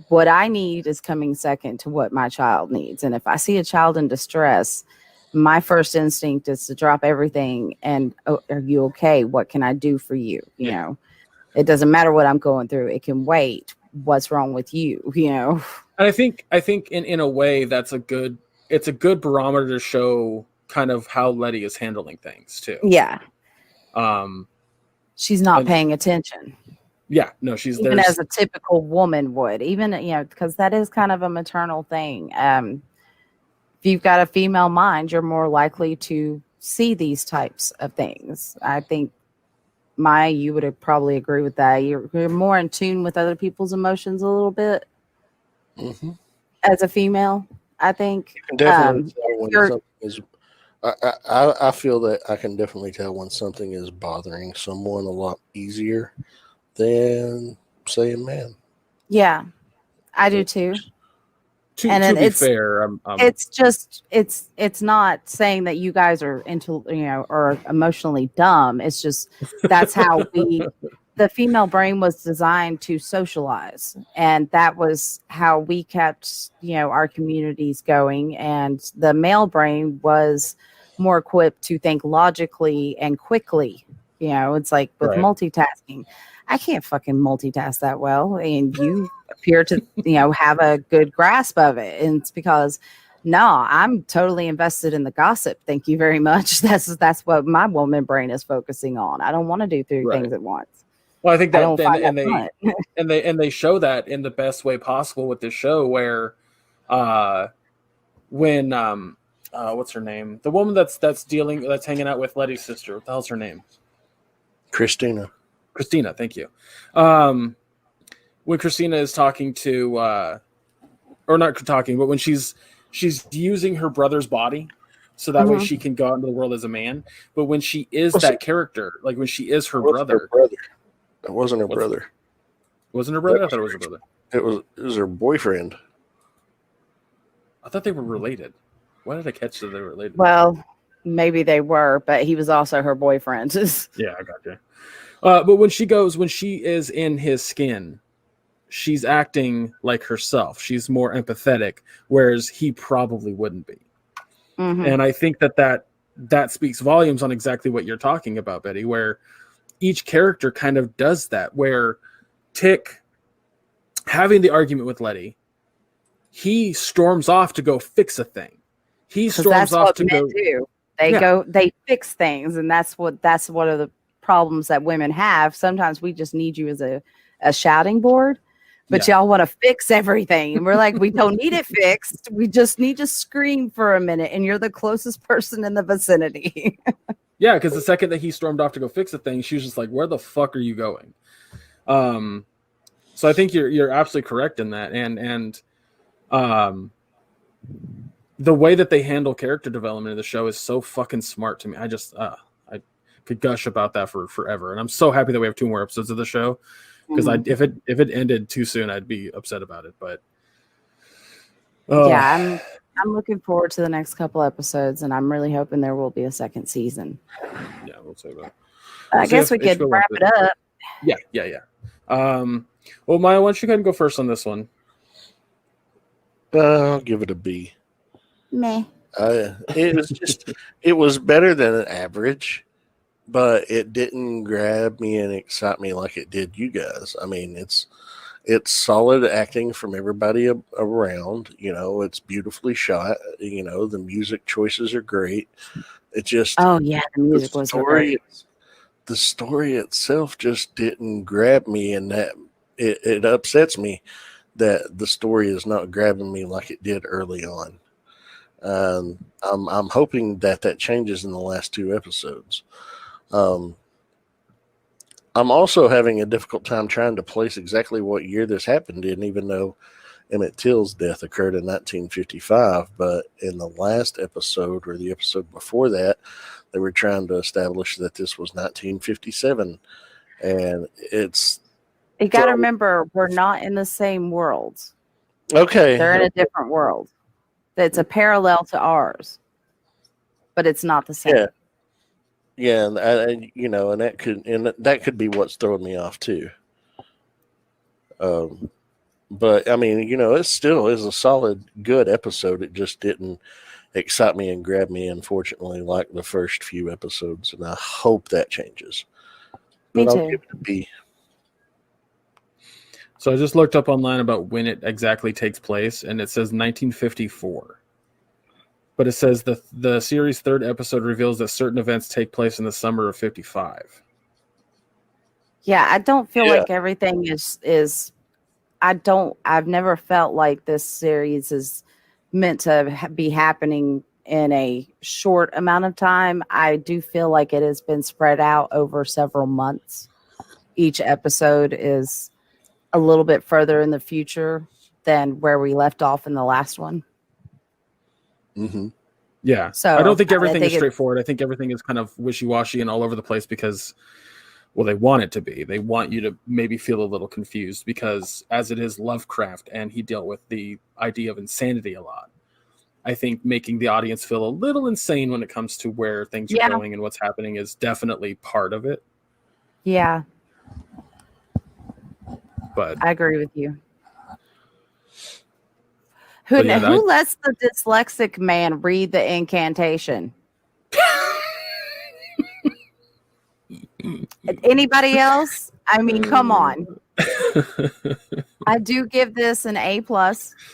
what I need is coming second to what my child needs. And if I see a child in distress, my first instinct is to drop everything and, oh, are you okay? What can I do for you? It doesn't matter what I'm going through. It can wait. What's wrong with you? And I think in a way it's a good barometer to show kind of how Letty is handling things too. Yeah. She's not paying attention. Yeah, no, she's even there's as a typical woman would, even, because that is kind of a maternal thing. If you've got a female mind, you're more likely to see these types of things. I think Maya, you would probably agree with that. You're more in tune with other people's emotions a little bit Mm-hmm. as a female, I think. You can definitely tell If when you're something is. I feel that I can definitely tell when something is bothering someone a lot easier than, say, a man. yeah, I do too. And to then be fair, it's just it's not saying that you guys are or emotionally dumb. It's just that's how the female brain was designed to socialize, and that was how we kept our communities going. And the male brain was more equipped to think logically and quickly. It's like with right. multitasking. I can't fucking multitask that well, and you appear to have a good grasp of it. And it's because I'm totally invested in the gossip. Thank you very much. That's what my woman brain is focusing on. I don't want to do three Right. things at once. Well, I think I that don't find that fun. and they show that in the best way possible with this show, where when what's her name, the woman that's hanging out with Letty's sister, what the hell's her name? Christina, thank you. When Christina is talking to or not talking, but when she's using her brother's body so that way she can go out into the world as a man. But when she is that character, like when she is her brother. It wasn't her brother. Wasn't her brother? I thought it was her brother. It was her boyfriend. I thought they were related. Why did I catch that they were related? Well, maybe they were, but he was also her boyfriend. Yeah, I got you. But when she is in his skin, she's acting like herself. She's more empathetic, whereas he probably wouldn't be. Mm-hmm. And I think that speaks volumes on exactly what you're talking about, Betty, where each character kind of does that, where Tick, having the argument with Letty, he storms off to go fix a thing. He storms off to go do. They fix things, and that's one of the problems that women have. Sometimes we just need you as a shouting board, but y'all want to fix everything. And we're like, we don't need it fixed. We just need to scream for a minute, and you're the closest person in the vicinity. Yeah, because the second that he stormed off to go fix a thing, she was just like, where the fuck are you going? So I think you're absolutely correct in that. And the way that they handle character development in the show is so fucking smart to me. I just I could gush about that for forever. And I'm so happy that we have 2 more episodes of the show, because if it ended too soon, I'd be upset about it. But yeah, I'm looking forward to the next couple episodes, and I'm really hoping there will be a second season. Yeah, we'll say that. I guess we could wrap it up. Yeah. Well, Maya, why don't you go ahead and go first on this one? I'll give it a B. Meh. It was better than an average, but it didn't grab me and excite me like it did you guys. I mean, it's solid acting from everybody around. It's beautifully shot. The music choices are great. It just the music was great. The story itself just didn't grab me, and that it upsets me that the story is not grabbing me like it did early on. I'm hoping that changes in the last 2 episodes. I'm also having a difficult time trying to place exactly what year this happened in, even though Emmett Till's death occurred in 1955. But in the last episode, or the episode before that, they were trying to establish that this was 1957. And you got to remember, we're not in the same world. Okay. They're in a different world. It's a parallel to ours, but it's not the same. Yeah, and that could be what's throwing me off too. But I mean, it still is a solid, good episode. It just didn't excite me and grab me, unfortunately, like the first few episodes, and I hope that changes. Me but too. I'll give it a B. So I just looked up online about when it exactly takes place, and it says 1954. But it says the series' 3rd episode reveals that certain events take place in the summer of 55. Yeah, I don't feel Yeah. like everything is I've never felt like this series is meant to be happening in a short amount of time. I do feel like it has been spread out over several months. Each episode is a little bit further in the future than where we left off in the last one. Mm-hmm. Yeah. So I don't think I everything think is straightforward. I think everything is kind of wishy-washy and all over the place because, well, they want it to be. They want you to maybe feel a little confused because as it is Lovecraft and he dealt with the idea of insanity a lot. I think making the audience feel a little insane when it comes to where things are going and what's happening is definitely part of it. Yeah, But I agree with you. Who But yeah, who lets the dyslexic man read the incantation? Anybody else? I mean, come on. I do give this an A+.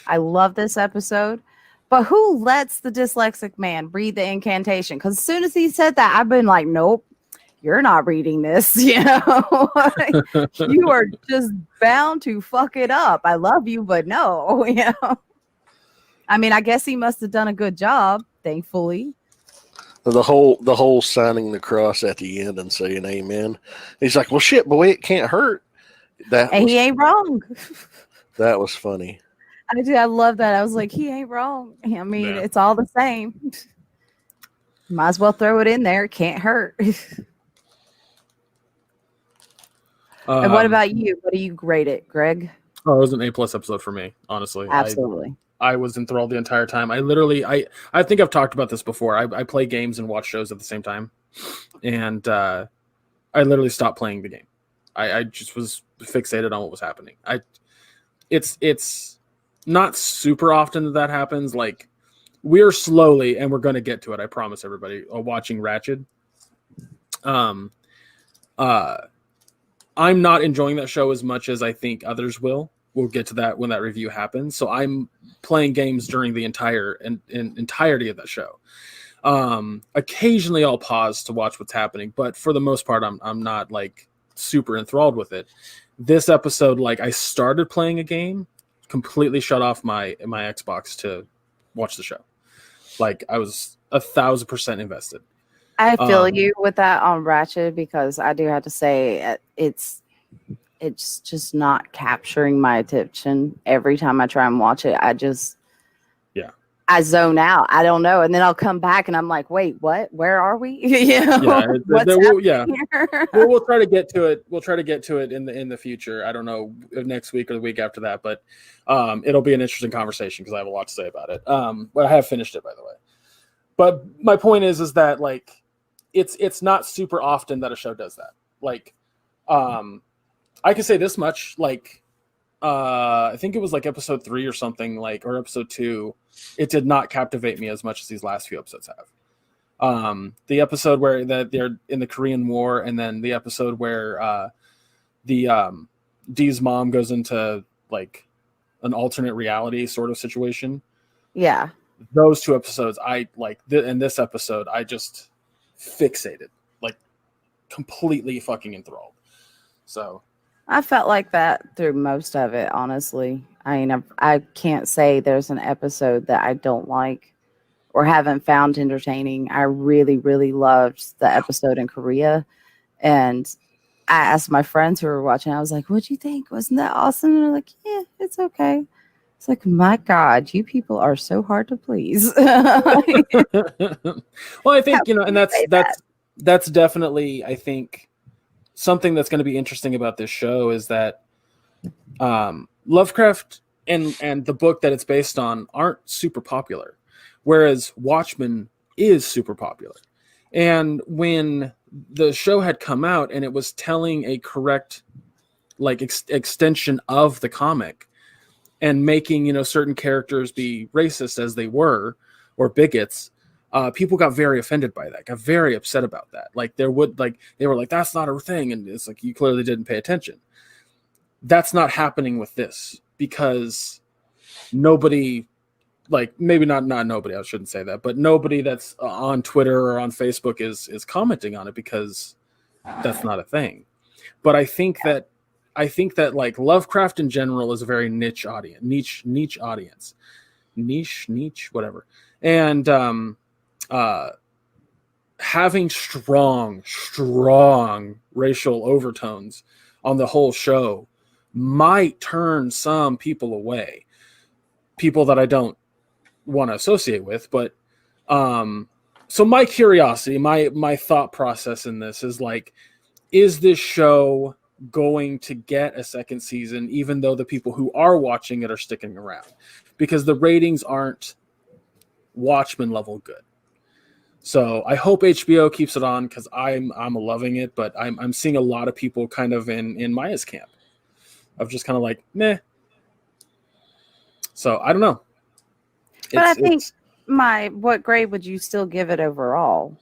I love this episode. But who lets the dyslexic man read the incantation? Because as soon as he said that, I've been like, nope, you're not reading this. You know, you are just bound to fuck it up. I love you, but no. You know, I mean, I guess he must have done a good job, thankfully. The whole signing the cross at the end and saying amen. He's like, well, shit, boy, it can't hurt. He ain't wrong. That was funny. I love that. I was like, he ain't wrong. I mean, it's all the same. Might as well throw it in there. It can't hurt. And what about you? What do you grade it, Greg? Oh, it was an A+ episode for me, honestly. Absolutely. I was enthralled the entire time. I think I've talked about this before. I play games and watch shows at the same time. And I literally stopped playing the game. I just was fixated on what was happening. It's not super often that happens. Like, we're slowly, and we're going to get to it, I promise everybody, watching Ratchet. I'm not enjoying that show as much as I think others will. We'll get to that when that review happens. So I'm playing games during the entirety of that show. Occasionally I'll pause to watch what's happening, but for the most part, I'm not like super enthralled with it. This episode, like, I started playing a game, completely shut off my Xbox to watch the show. Like, I was 1,000% invested. I feel you with that on Ratchet, because I do have to say it's just not capturing my attention. Every time I try and watch it, I zone out. I don't know, and then I'll come back and I'm like, wait, what? Where are we? We'll try to get to it. We'll try to get to it in the future. I don't know if next week or the week after that, but it'll be an interesting conversation because I have a lot to say about it. But I have finished it, by the way. But my point is that, like, it's not super often that a show does that. Like, I can say this much, like, I think it was like episode 3 or something, like, or episode 2. It did not captivate me as much as these last few episodes have. The episode where they're in the Korean War, and then the episode where Dee's mom goes into, like, an alternate reality sort of situation. Yeah. Those 2 episodes, I like. In this episode, I just fixated, like, completely fucking enthralled. So I felt like that through most of it, honestly. I mean, I can't say there's an episode that I don't like or haven't found entertaining. I really, really loved the episode in Korea. And I asked my friends who were watching, I was like, what'd you think? Wasn't that awesome? And they're like, yeah, it's okay. It's like, my God, you people are so hard to please. Well, I think, and that's definitely, I think, something that's going to be interesting about this show is that Lovecraft and the book that it's based on aren't super popular, whereas Watchmen is super popular. And when the show had come out and it was telling a correct, like, extension of the comic and making, certain characters be racist as they were, or bigots, people got very offended by that, got very upset about that. Like, they were like, that's not a thing. And it's like, you clearly didn't pay attention. That's not happening with this, because nobody, like, maybe not nobody, I shouldn't say that, but nobody that's on Twitter or on Facebook is commenting on it, because that's not a thing. But I think that like Lovecraft in general is a very niche audience, niche audience, niche, whatever. And having strong racial overtones on the whole show might turn some people away, people that I don't want to associate with. But so my curiosity, my thought process in this is like, is this show going to get a second season, even though the people who are watching it are sticking around? Because the ratings aren't Watchmen level good. So I hope HBO keeps it on, because I'm loving it, but I'm seeing a lot of people kind of in Maya's camp of just kind of like, meh. So I don't know. But I think what grade would you still give it overall?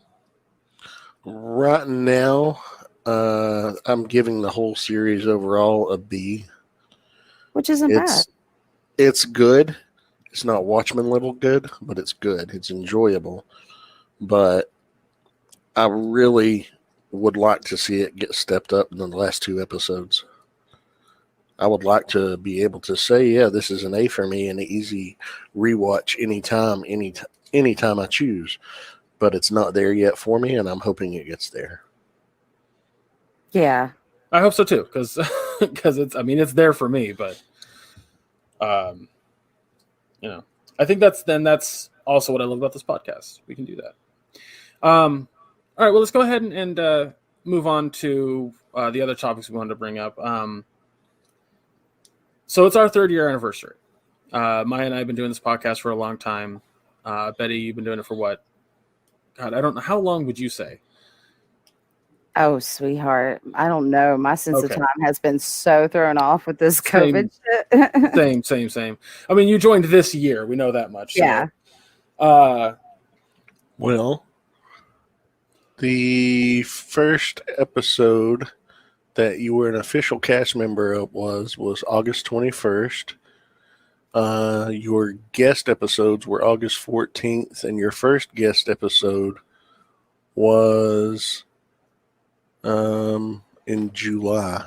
Right now, I'm giving the whole series overall a B. Which isn't bad. It's good. It's not Watchmen level good, but it's good. It's enjoyable. But I really would like to see it get stepped up in the last 2 episodes. I would like to be able to say, yeah, this is an A for me, and an easy rewatch anytime I choose. But it's not there yet for me, and I'm hoping it gets there. Yeah, I hope so too, because it's there for me, but I think that's also what I love about this podcast. We can do that. All right, well, let's go ahead and move on to the other topics we wanted to bring up. So it's our 3rd year anniversary. Maya and I have been doing this podcast for a long time. Betty, you've been doing it for what? God, I don't know. How long would you say? Oh, sweetheart. I don't know. My sense of time has been so thrown off with this COVID shit. Same. I mean, you joined this year. We know that much. Yeah. Well, the first episode that you were an official cast member of was August 21st. Your guest episodes were August 14th, and your first guest episode was in July.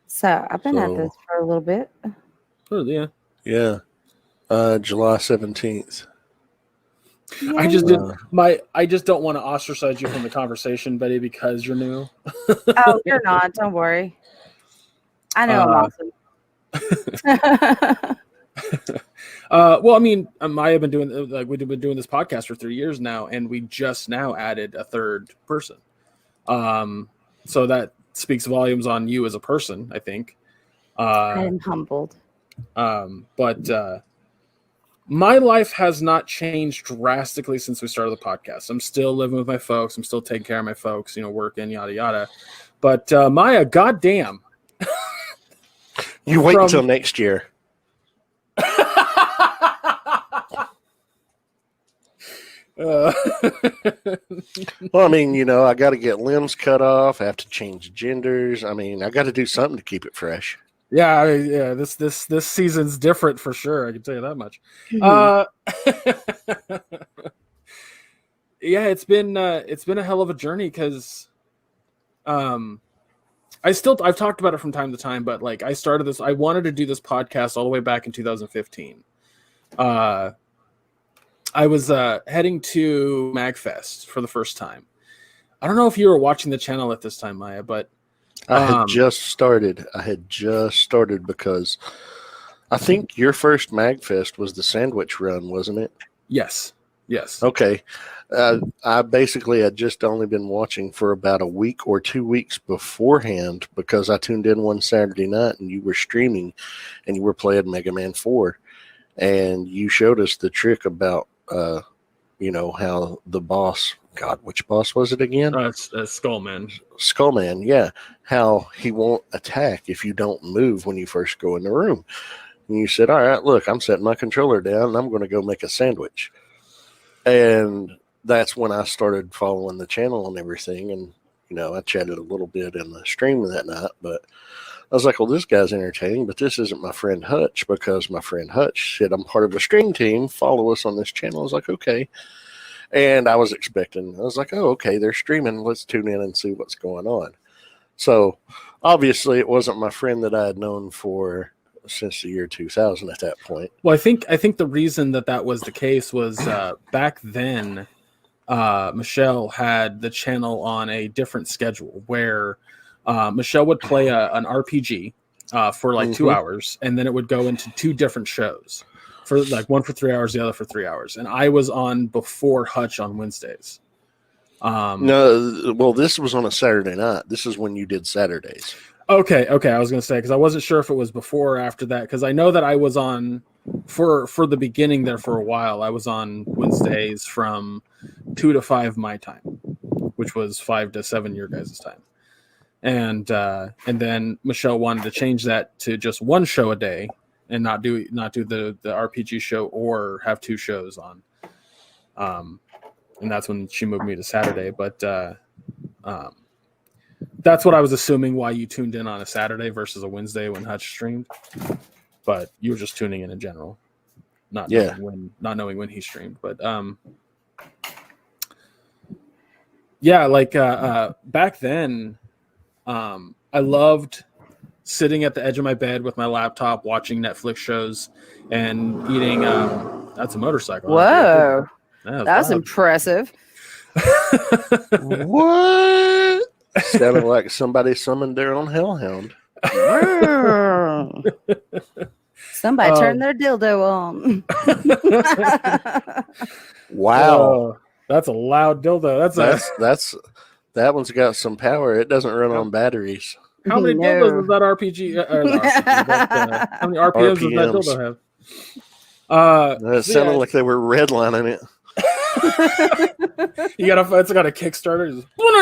So I've been at this for a little bit. Oh, yeah. Yeah. July 17th. I just don't want to ostracize you from the conversation, Betty, because you're new. Oh, you're not. Don't worry. I know I'm awesome. Well, I mean, I have been doing we've been doing this podcast for 3 years now, and we just now added a 3rd person. So that speaks volumes on you as a person, I think. I am humbled. But my life has not changed drastically since we started the podcast. I'm still living with my folks. I'm still taking care of my folks, working, yada, yada. But Maya, goddamn. You wait until next year. Well, I mean, I got to get limbs cut off. I have to change genders. I mean, I got to do something to keep it fresh. Yeah. This season's different for sure. I can tell you that much. Yeah, it's been a hell of a journey, because I've talked about it from time to time, but like I wanted to do this podcast all the way back in 2015. I was heading to MagFest for the first time. I don't know if you were watching the channel at this time, Maya, but I had just started because I think your first MagFest was the sandwich run, wasn't it? Yes. Okay. I basically had just only been watching for about a week or 2 weeks beforehand, because I tuned in one Saturday night and you were streaming and you were playing Mega Man 4, and you showed us the trick about how the boss, God, which boss was it again? Skullman. Skullman, yeah. How he won't attack if you don't move when you first go in the room. And you said, all right, look, I'm setting my controller down and I'm going to go make a sandwich. And that's when I started following the channel and everything. And, I chatted a little bit in the stream that night, but I was like, well, this guy's entertaining, but this isn't my friend Hutch, because my friend Hutch said, I'm part of a stream team. Follow us on this channel. I was like, okay. And I was like, oh, okay, they're streaming. Let's tune in and see what's going on. So obviously it wasn't my friend that I had known for since the year 2000 at that point. Well, I think the reason that was the case was back then, Michelle had the channel on a different schedule where Michelle would play an RPG for like 2 hours, and then it would go into 2 different shows, for like one for 3 hours, the other for 3 hours. And I was on before Hutch on Wednesdays. No, well, this was on a Saturday night. This is when you did Saturdays. Okay. I was going to say, because I wasn't sure if it was before or after that, because I know that I was on for the beginning there for a while. I was on Wednesdays from 2 to 5 my time, which was 5 to 7 your guys' time. And then Michelle wanted to change that to just 1 show a day and not do the RPG show or have 2 shows on. And that's when she moved me to Saturday. But that's what I was assuming why you tuned in on a Saturday versus a Wednesday when Hutch streamed. But you were just tuning in general, not knowing when he streamed. But back then, I loved sitting at the edge of my bed with my laptop, watching Netflix shows, and eating. That's a motorcycle. Whoa, that was loud. impressive. What? Sounded like somebody summoned their own hellhound. Somebody turned their dildo on. Wow. That's a loud dildo. That one's got some power. It doesn't run on batteries. How many dildos does that RPG? How many RPMs does that dildo have? It sounded like they were redlining it. It's got a Kickstarter. No.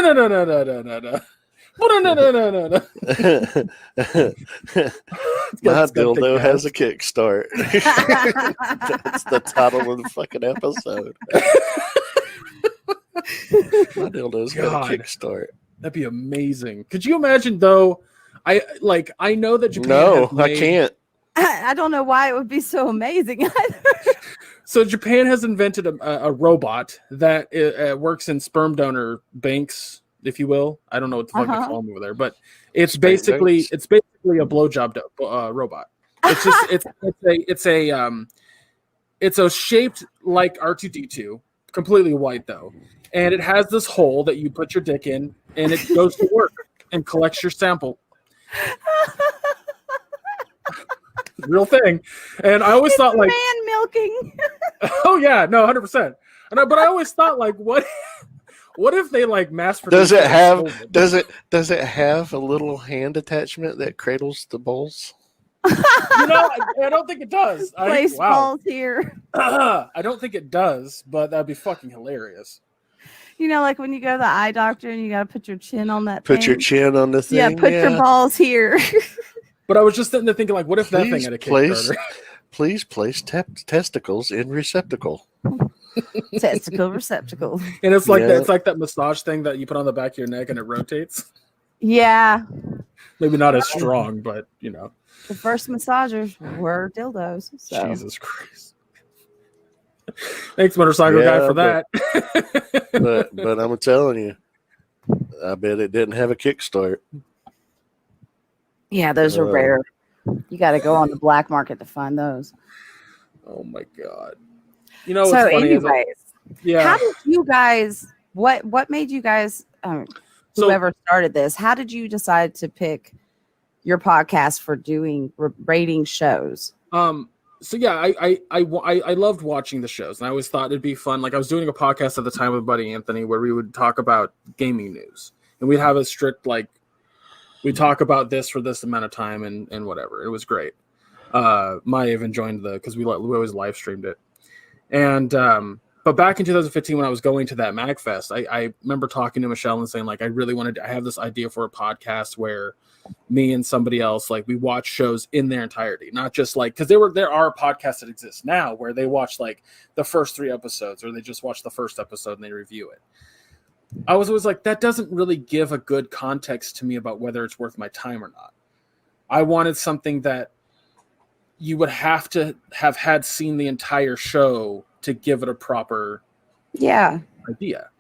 My dildo has a kickstart. That's the title of the fucking episode. My dildo's got a kickstart. That'd be amazing. Could you imagine though? I know that Japan. No, I can't. I don't know why it would be so amazing either. So Japan has invented a robot that works in sperm donor banks, if you will. I don't know what the fuck they call them over there, but it's basically a blowjob robot. It's just it's a shaped like R2D2, completely white though, and it has this hole that you put your dick in, and it goes to work and collects your sample. Real thing. And I always thought like man milking. Oh yeah, no, 100%. But I always thought like, what if they like mass produce? Does it have a little hand attachment that cradles the balls? I don't think it does. Place balls here. I don't think it does, but that'd be fucking hilarious. Like when you go to the eye doctor and you got to put your chin on that Put thing. your chin on the thing. Yeah, put your balls here. But I was just sitting there thinking, like, what if that thing had a Kickstarter? Please place testicles in receptacle. Testicle receptacle. And it's like it's like that massage thing that you put on the back of your neck and it rotates. Yeah. Maybe not as strong, but The first massagers were dildos. So. Jesus Christ. Thanks, motorcycle guy, for that. but I'm telling you, I bet it didn't have a kickstart. Yeah, those are rare. You got to go on the black market to find those. Oh my god! So, anyways, how did you guys? What made you guys? Whoever started this, how did you decide to pick your podcast for doing rating shows? So yeah, I loved watching the shows, and I always thought it'd be fun. Like I was doing a podcast at the time with Buddy Anthony, where we would talk about gaming news, and we'd have a strict we talk about this for this amount of time and whatever. It was great. Maya even joined because we always live streamed it. And but back in 2015 when I was going to that MagFest, I remember talking to Michelle and saying like I have this idea for a podcast where me and somebody else we watch shows in their entirety, not just because there are podcasts that exist now where they watch the first 3 episodes or they just watch the first episode and they review it. I was always like, that doesn't really give a good context to me about whether it's worth my time or not. I wanted something that you would have to have seen the entire show to give it a proper idea.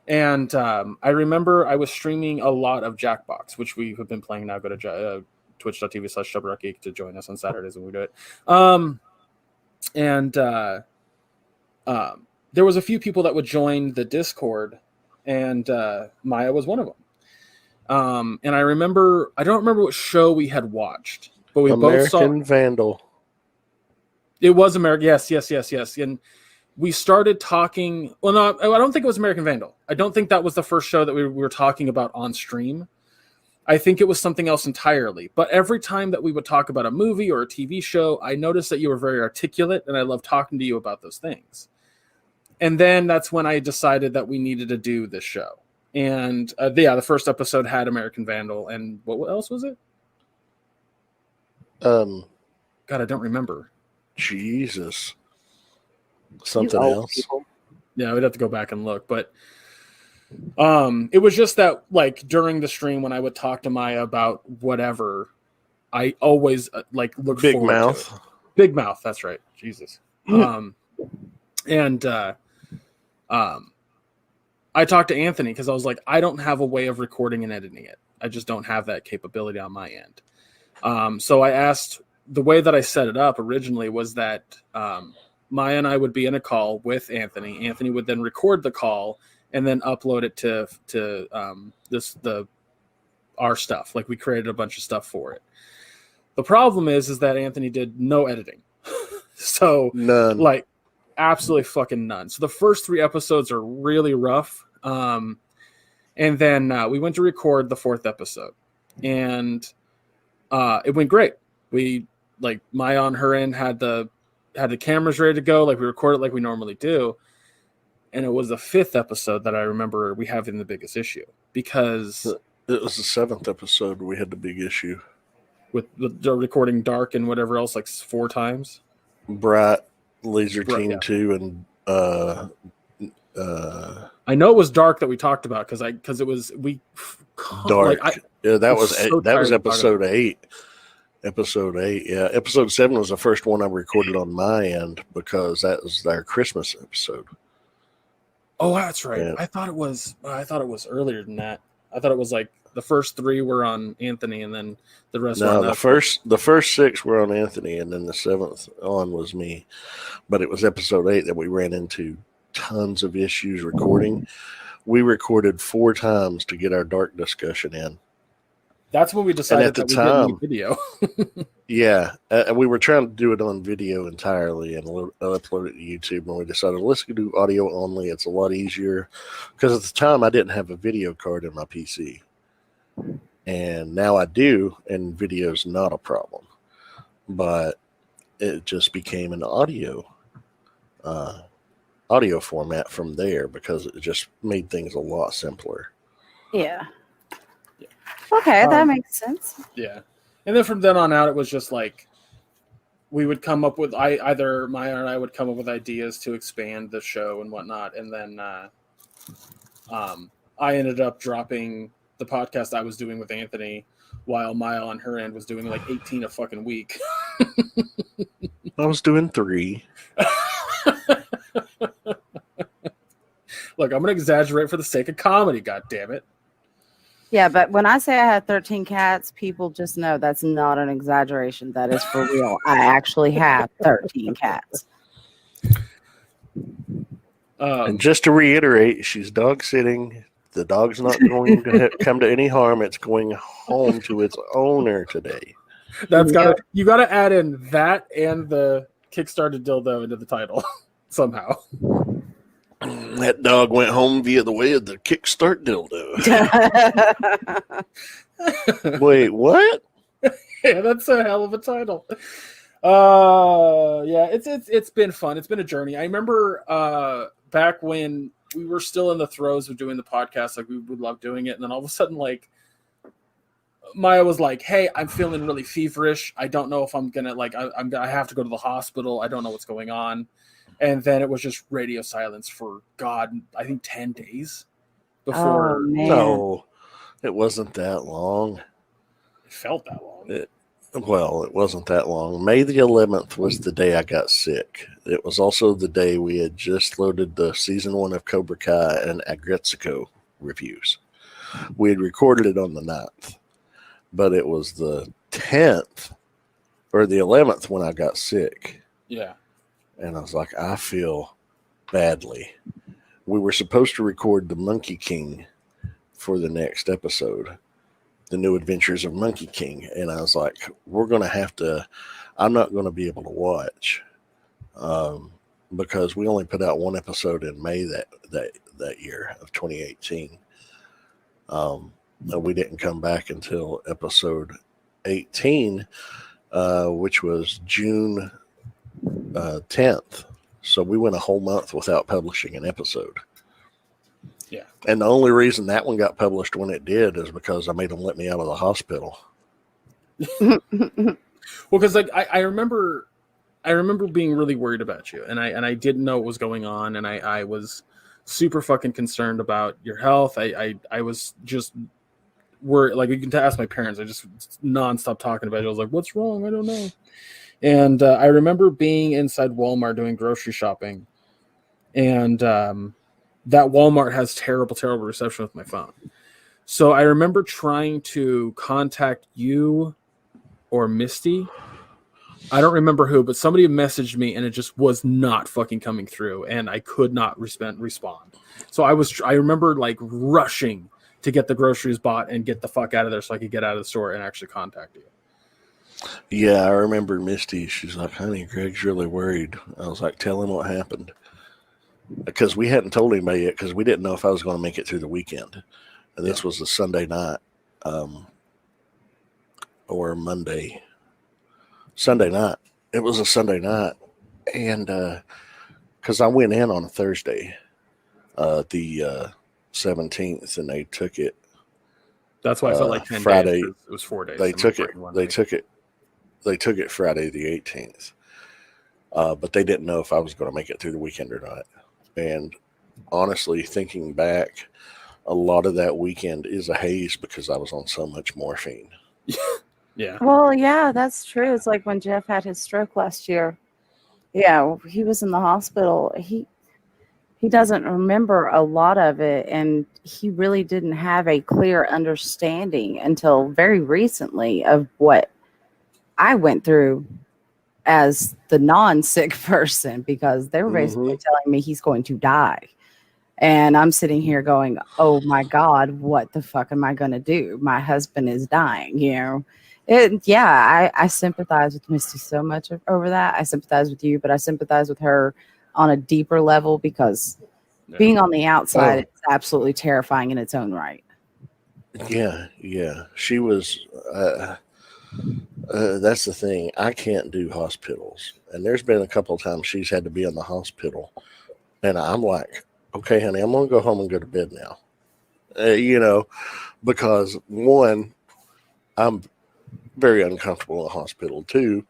And I remember I was streaming a lot of Jackbox, which we have been playing now. Go to twitch.tv/ShubRockGeek to join us on Saturdays when we do it. There was a few people that would join the Discord, and Maya was one of them. And I don't remember what show we had watched, but we both saw American Vandal. It was American. Yes. And we started talking. Well, no, I don't think it was American Vandal. I don't think that was the first show that we were talking about on stream. I think it was something else entirely. But every time that we would talk about a movie or a TV show, I noticed that you were very articulate, and I loved talking to you about those things. And then that's when I decided that we needed to do this show. And the first episode had American Vandal, and what else was it? God, I don't remember. Jesus. Something else. People. Yeah, we'd have to go back and look, but it was just that, like, during the stream when I would talk to Maya about whatever, I always look Big forward Mouth. to it. Big Mouth, that's right. Jesus. I talked to Anthony because I was like, I don't have a way of recording and editing it. I just don't have that capability on my end. So I asked, the way that I set it up originally was that Maya and I would be in a call with Anthony. Anthony would then record the call and then upload it to our stuff. Like, we created a bunch of stuff for it. The problem is that Anthony did no editing. So none. Like, absolutely fucking none. So the first 3 episodes are really rough. And then we went to record the 4th episode, and it went great. We, like, Maya on her end had the cameras ready to go. Like, we recorded like we normally do. And it was the 5th episode that I remember we having the biggest issue, because it was the 7th episode we had the big issue with the recording dark and whatever else, like 4 times. Bright, Laser Team yeah. 2, and I know it was dark that we talked about because it was dark. Yeah, that was so episode 8. Episode 8, yeah. Episode 7 was the first one I recorded on my end because that was our Christmas episode. Oh, that's right. Yeah. I thought it was earlier than that. I thought it was like the first 3 were on Anthony, and then the rest. No, were on the first 6 were on Anthony, and then the 7th on was me. But it was episode 8 that we ran into tons of issues recording. We recorded 4 times to get our dark discussion in. That's when we decided at the that time, we didn't need video. Yeah, we were trying to do it on video entirely and upload it to YouTube, and we decided, let's do audio only. It's a lot easier, because at the time I didn't have a video card in my PC, and now I do, and video's not a problem. But it just became an audio format from there, because it just made things a lot simpler. Yeah. Okay, that makes sense. Yeah. And then from then on out, it was just like we would come up with either Maya and I would come up with ideas to expand the show and whatnot. And then I ended up dropping the podcast I was doing with Anthony, while Maya on her end was doing like 18 a fucking week. I was doing 3. Look, I'm going to exaggerate for the sake of comedy, God damn it. Yeah, but when I say I had 13 cats, people just know that's not an exaggeration. That is for real. I actually have 13 cats. And just to reiterate, she's dog sitting. The dog's not going to come to any harm. It's going home to its owner today. You got to add in that and the Kickstarted dildo into the title somehow. That dog went home via the way of the Kickstart dildo. Wait, what? Yeah, that's a hell of a title. Yeah, it's been fun. It's been a journey. I remember back when we were still in the throes of doing the podcast, like, we would love doing it, and then all of a sudden, like, Maya was like, "Hey, I'm feeling really feverish. I don't know if I'm gonna, like, I have to go to the hospital. I don't know what's going on." And then it was just radio silence for, God, I think 10 days before. Oh, man. No, it wasn't that long. It felt that long. Well, it wasn't that long. May the 11th was the day I got sick. It was also the day we had just loaded the season 1 of Cobra Kai and Agretsuko reviews. We had recorded it on the 9th, but it was the 10th or the 11th when I got sick. Yeah. And I was like, I feel badly. We were supposed to record the Monkey King for the next episode, The New Adventures of Monkey King. And I was like, we're going to have to, I'm not going to be able to watch because we only put out one episode in May that year of 2018. We didn't come back until episode 18, which was June 10th. So we went a whole month without publishing an episode. Yeah. And the only reason that one got published when it did is because I made them let me out of the hospital. Well, because like I remember being really worried about you, and I didn't know what was going on, and I was super fucking concerned about your health. I was just worried. Like, you can ask my parents. I just nonstop talking about it. I was like, "What's wrong? I don't know." And I remember being inside Walmart doing grocery shopping, and that Walmart has terrible reception with my phone. So I remember trying to contact you or Misty. I don't remember who, but somebody messaged me and it just was not fucking coming through, and I could not respond. So I remember like rushing to get the groceries bought and get the fuck out of there so I could get out of the store and actually contact you. Yeah, I remember Misty. She's like, honey, Greg's really worried. I was like, tell him what happened. Because we hadn't told anybody yet because we didn't know if I was going to make it through the weekend. And this was a Sunday night or Monday. Sunday night. It was a Sunday night. And because I went in on a Thursday, the 17th, and they took it. That's why I felt like 10 Friday. days. It was 4 days. They took it Friday the 18th. But they didn't know if I was going to make it through the weekend or not. And honestly, thinking back, a lot of that weekend is a haze because I was on so much morphine. Yeah. Well, yeah, that's true. It's like when Jeff had his stroke last year. Yeah, he was in the hospital. He doesn't remember a lot of it, and he really didn't have a clear understanding until very recently of what I went through as the non-sick person, because they were basically telling me he's going to die. And I'm sitting here going, oh my God, what the fuck am I going to do? My husband is dying, you know? I sympathize with Misty so much over that. I sympathize with you, but I sympathize with her on a deeper level because being on the outside, it's absolutely terrifying in its own right. Yeah. She was, that's the thing. I can't do hospitals. And there's been a couple of times she's had to be in the hospital. And I'm like, okay, honey, I'm going to go home and go to bed now. Because one, I'm very uncomfortable in a hospital. Two,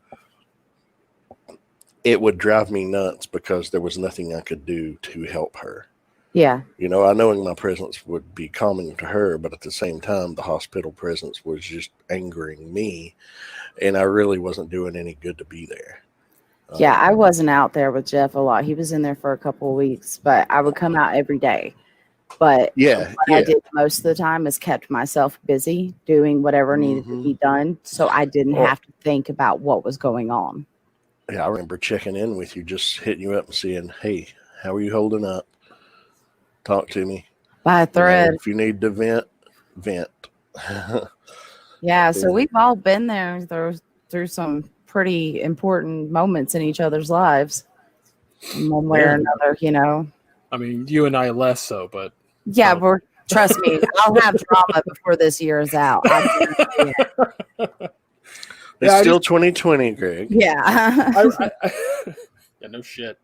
it would drive me nuts because there was nothing I could do to help her. Yeah. I knowing my presence would be calming to her, but at the same time, the hospital presence was just angering me, and I really wasn't doing any good to be there. Yeah, I wasn't out there with Jeff a lot. He was in there for a couple of weeks, but I would come out every day. But what I did most of the time is kept myself busy doing whatever needed to be done, so I didn't have to think about what was going on. Yeah, I remember checking in with you, just hitting you up and saying, hey, how are you holding up? Talk to me. By a thread. If you need to vent. Yeah, so we've all been there through some pretty important moments in each other's lives in one way or another, I mean, you and I less so, but yeah, trust me, I'll have drama before this year is out. It's still 2020, Greg. Yeah. Yeah, no shit.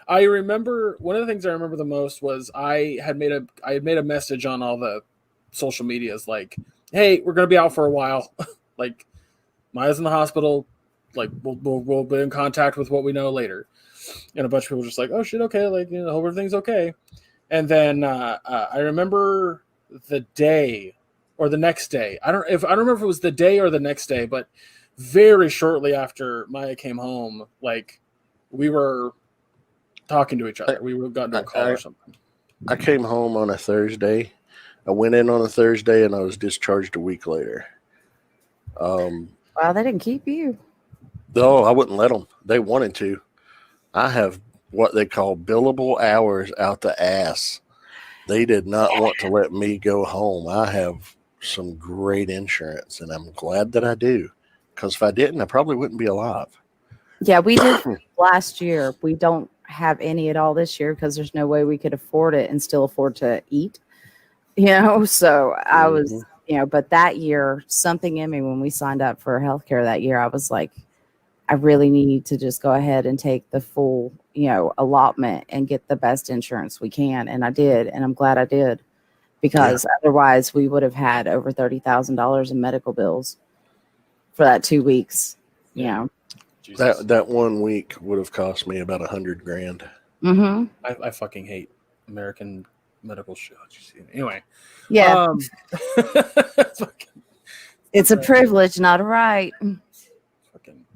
I remember one of the things I remember the most was I had made a message on all the social medias like, hey, we're gonna be out for a while. Like, Maya's in the hospital. Like, we'll be in contact with what we know later. And a bunch of people were just like, oh shit, okay, like, hope everything's okay. And then I remember the day or the next day. I don't remember if it was the day or the next day, but very shortly after Maya came home, like we were talking to each other. We would have gotten to a call or something. I came home on a Thursday. I went in on a Thursday and I was discharged a week later. Wow, they didn't keep you. No, I wouldn't let them. They wanted to. I have what they call billable hours out the ass. They did not want to let me go home. I have some great insurance, and I'm glad that I do. Because if I didn't, I probably wouldn't be alive. Yeah, we did last year. We don't have any at all this year because there's no way we could afford it and still afford to eat. So I was, but that year, something in me when we signed up for healthcare that year, I was like, I really need to just go ahead and take the full, allotment and get the best insurance we can. And I did. And I'm glad I did because otherwise we would have had over $30,000 in medical bills for that 2 weeks. That 1 week would have cost me about $100,000. Mm-hmm. I fucking hate American medical shows. Anyway. Yeah. It's a privilege, not a right. Fucking.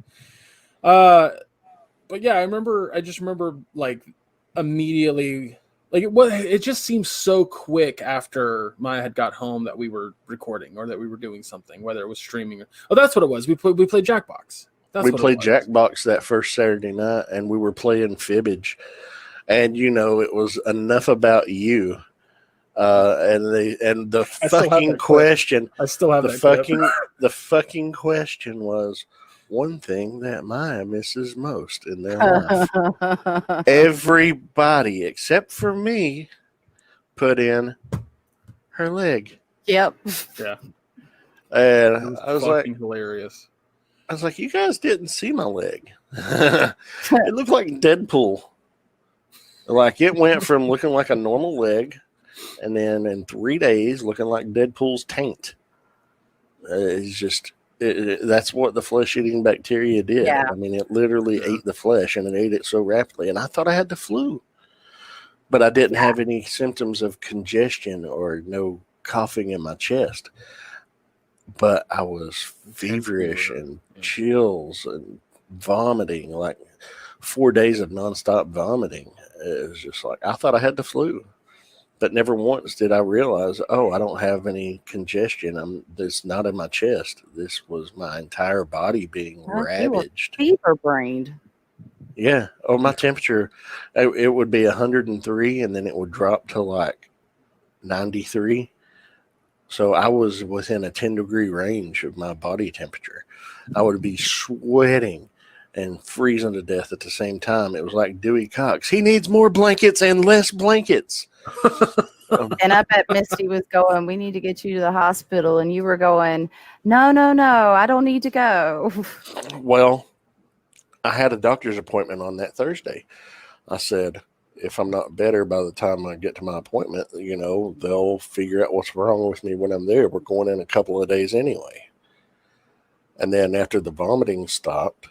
But yeah, I just remember like immediately, like it just seemed so quick after Maya had got home that we were recording or that we were doing something, whether it was streaming or, that's what it was. We played Jackbox. We played Jackbox that first Saturday night, and we were playing Fibbage, and it was enough about you. And the fucking question. I still have the fucking question was, one thing that Maya misses most in their life. Everybody except for me put in her leg. Yep. Yeah. And I was like, hilarious. I was like, you guys didn't see my leg. It looked like Deadpool. Like it went from looking like a normal leg, and then in 3 days looking like Deadpool's taint. It's just. That's what the flesh-eating bacteria did. Yeah. I mean, it literally ate the flesh, and it ate it so rapidly. And I thought I had the flu, but I didn't have any symptoms of congestion or no coughing in my chest. But I was feverish and chills and vomiting, like 4 days of nonstop vomiting. It was just like I thought I had the flu. But never once did I realize, I don't have any congestion. This not in my chest. This was my entire body being ravaged. Fever brained. Yeah. Oh, my temperature, it would be 103, and then it would drop to like 93. So I was within a 10-degree range of my body temperature. I would be sweating and freezing to death at the same time. It was like Dewey Cox. He needs more blankets and less blankets. And I bet Misty was going, we need to get you to the hospital. And you were going, no, I don't need to go. Well, I had a doctor's appointment on that Thursday. I said, if I'm not better by the time I get to my appointment, they'll figure out what's wrong with me when I'm there. We're going in a couple of days anyway. And then after the vomiting stopped,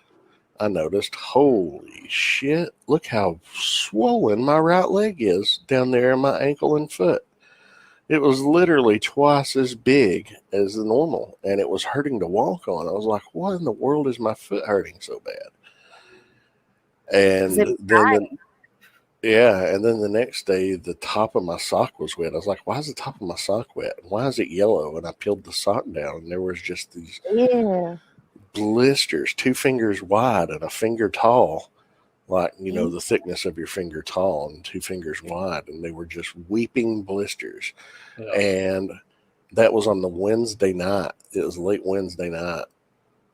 I noticed, holy shit, look how swollen my right leg is down there in my ankle and foot. It was literally twice as big as the normal, and it was hurting to walk on. I was like, what in the world is my foot hurting so bad? And then the next day, the top of my sock was wet. I was like, why is the top of my sock wet? Why is it yellow? And I peeled the sock down, and there was just these blisters 2 fingers wide and a finger tall, like the thickness of your finger tall and 2 fingers wide, and they were just weeping blisters. And that was on the Wednesday night. It was late Wednesday night,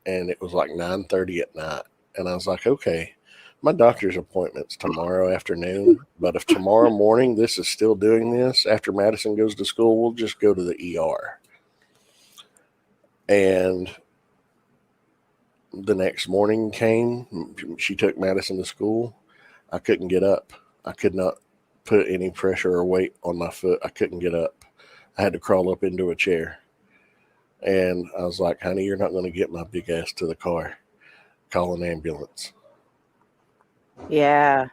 and it was like 9:30 at night. And I was like, okay, my doctor's appointment's tomorrow afternoon, but if tomorrow morning this is still doing this after Madison goes to school, we'll just go to the ER. And the next morning came. She took Madison to school. I couldn't get up. I could not put any pressure or weight on my foot. I couldn't get up. I had to crawl up into a chair. And I was like, honey, you're not going to get my big ass to the car. Call an ambulance. Yeah.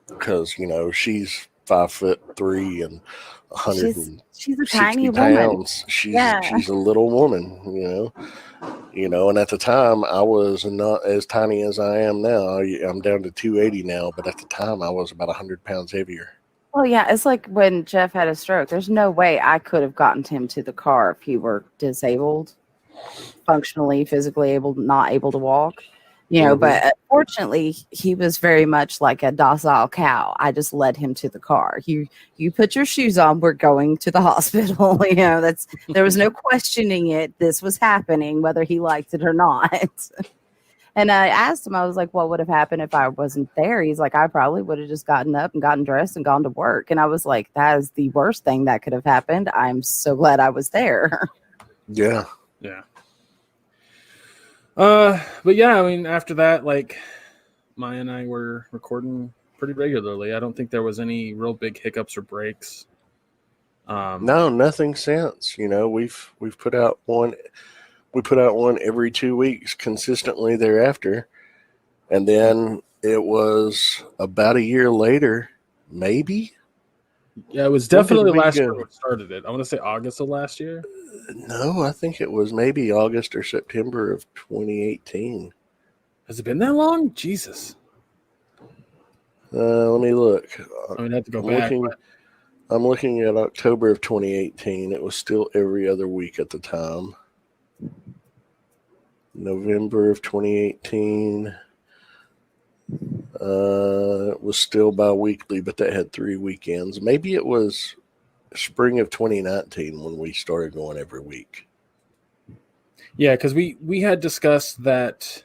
Because, she's 5'3" and 160 she's a tiny pounds. woman. She's a little woman, And at the time I was not as tiny as I am now. I'm down to 280 now, but at the time I was about 100 pounds heavier. Well, yeah, it's like when Jeff had a stroke. There's no way I could have gotten him to the car if he were disabled, functionally, physically able, not able to walk. But fortunately, he was very much like a docile cow. I just led him to the car. You put your shoes on. We're going to the hospital. There was no questioning it. This was happening, whether he liked it or not. And I asked him, I was like, what would have happened if I wasn't there? He's like, I probably would have just gotten up and gotten dressed and gone to work. And I was like, that is the worst thing that could have happened. I'm so glad I was there. Yeah. Yeah. But yeah, I mean, after that, like, Maya and I were recording pretty regularly. I don't think there was any real big hiccups or breaks. No, nothing since. We've put out one. We put out one every 2 weeks consistently thereafter, and then it was about a year later, maybe. Yeah, it was definitely last year we started it. I want to say August of last year. No, I think it was maybe August or September of 2018. Has it been that long? Jesus. Let me look. I mean, I have to go back. I'm looking at October of 2018. It was still every other week at the time. November of 2018. It was still bi-weekly, but that had 3 weekends. Maybe it was spring of 2019 when we started going every week. Yeah, because we had discussed that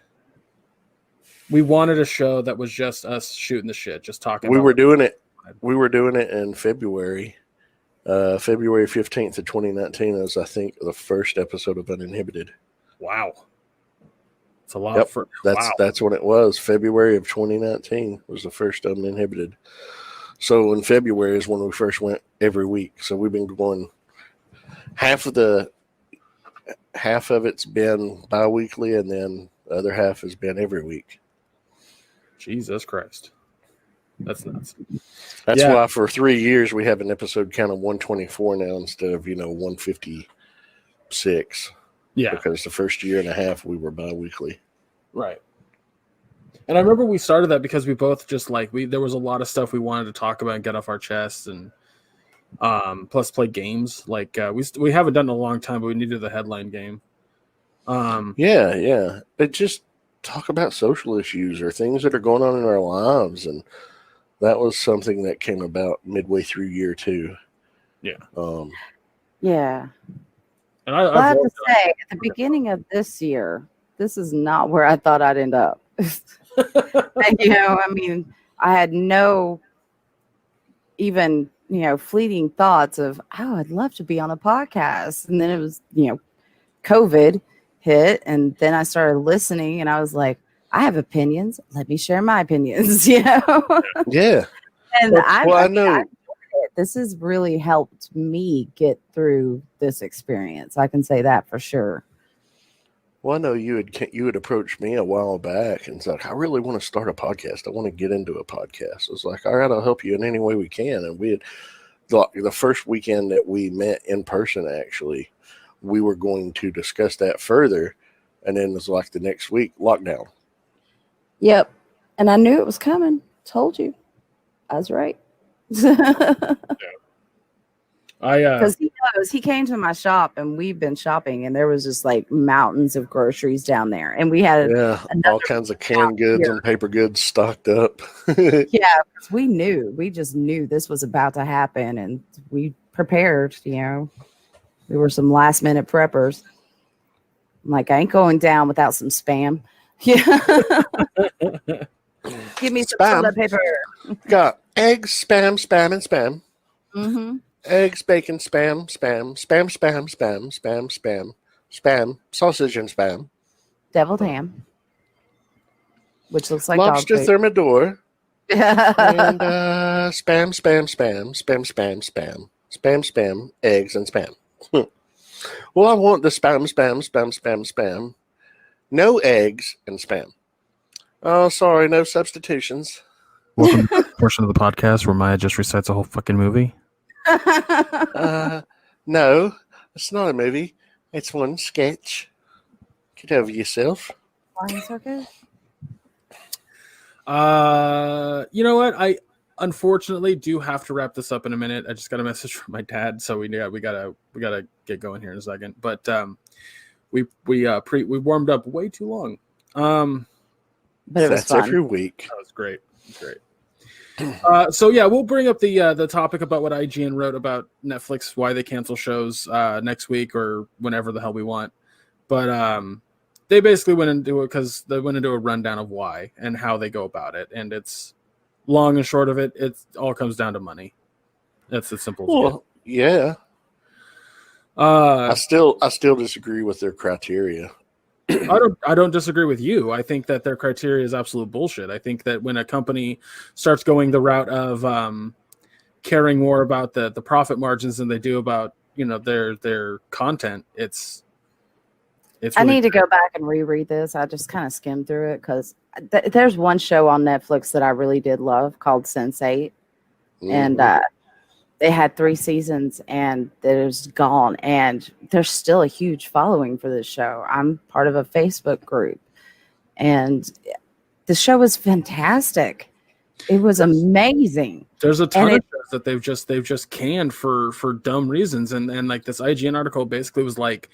we wanted a show that was just us shooting the shit, just talking. We were doing it in February. February 15th of 2019 was, I think, the first episode of Uninhibited. Wow. It's a lot. Yep. That's when it was. February of 2019 was the first Uninhibited. So in February is when we first went every week. So we've been going half of it's been bi-weekly, and then the other half has been every week. Jesus Christ. That's nuts. That's why for 3 years we have an episode count of 124 now instead of 156. Yeah. Because the first year and a half we were bi-weekly. Right. And I remember we started that because we both just there was a lot of stuff we wanted to talk about and get off our chests, and plus play games. We haven't done it in a long time, but we needed the headline game. Yeah. But just talk about social issues or things that are going on in our lives, and that was something that came about midway through year 2. Yeah. Yeah. And I have to say, at the beginning of this year, this is not where I thought I'd end up. I mean, I had no even, fleeting thoughts of, I'd love to be on a podcast. And then it was, COVID hit, and then I started listening, and I was like, I have opinions. Let me share my opinions, Yeah. And I know. This has really helped me get through this experience. I can say that for sure. Well, I know you had approached me a while back and said, I really want to start a podcast. I want to get into a podcast. I was like, all right, I'll help you in any way we can. And we had the first weekend that we met in person, actually, we were going to discuss that further. And then it was like the next week, lockdown. Yep. And I knew it was coming. Told you. I was right. Because he knows, he came to my shop, and we've been shopping, and there was just mountains of groceries down there, and we had all kinds of canned goods and paper goods stocked up. Yeah, we just knew this was about to happen, and we prepared. We were some last minute preppers. I'm like, I ain't going down without some spam. Yeah. Give me some toilet paper. Got eggs, spam, and spam. Mm-hmm. Eggs, bacon, spam, sausage and spam. Deviled ham, which looks like lobster dog food. thermidor. And spam, eggs and spam. Well, I want the spam. No eggs and spam. Oh, sorry, no substitutions. Welcome to the portion of the podcast where Maya just recites a whole fucking movie. No, it's not a movie. It's one sketch. Get over yourself. Flying circus? You know what? I unfortunately do have to wrap this up in a minute. I just got a message from my dad, so we gotta get going here in a second. But we warmed up way too long. But it was That's fun. every week. That was great. It was great. So yeah, we'll bring up the topic about what IGN wrote about Netflix, why they cancel shows next week or whenever the hell we want. But they basically went into it because they went into a rundown of why and how they go about it, and it's long and short of it. It all comes down to money. That's as simple as it Well, yeah. I still disagree with their criteria. I don't disagree with you. I think that their criteria is absolute bullshit. I think that when a company starts going the route of caring more about the profit margins than they do about their content, it's I really need to go back and reread this. I just kind of skimmed through it because there's one show on Netflix that I really did love called Sense8, and they had 3 seasons, and it's gone. And there's still a huge following for this show. I'm part of a Facebook group, and the show was fantastic. It was amazing. There's a ton of shows that they've just canned for dumb reasons, and like this IGN article basically was like,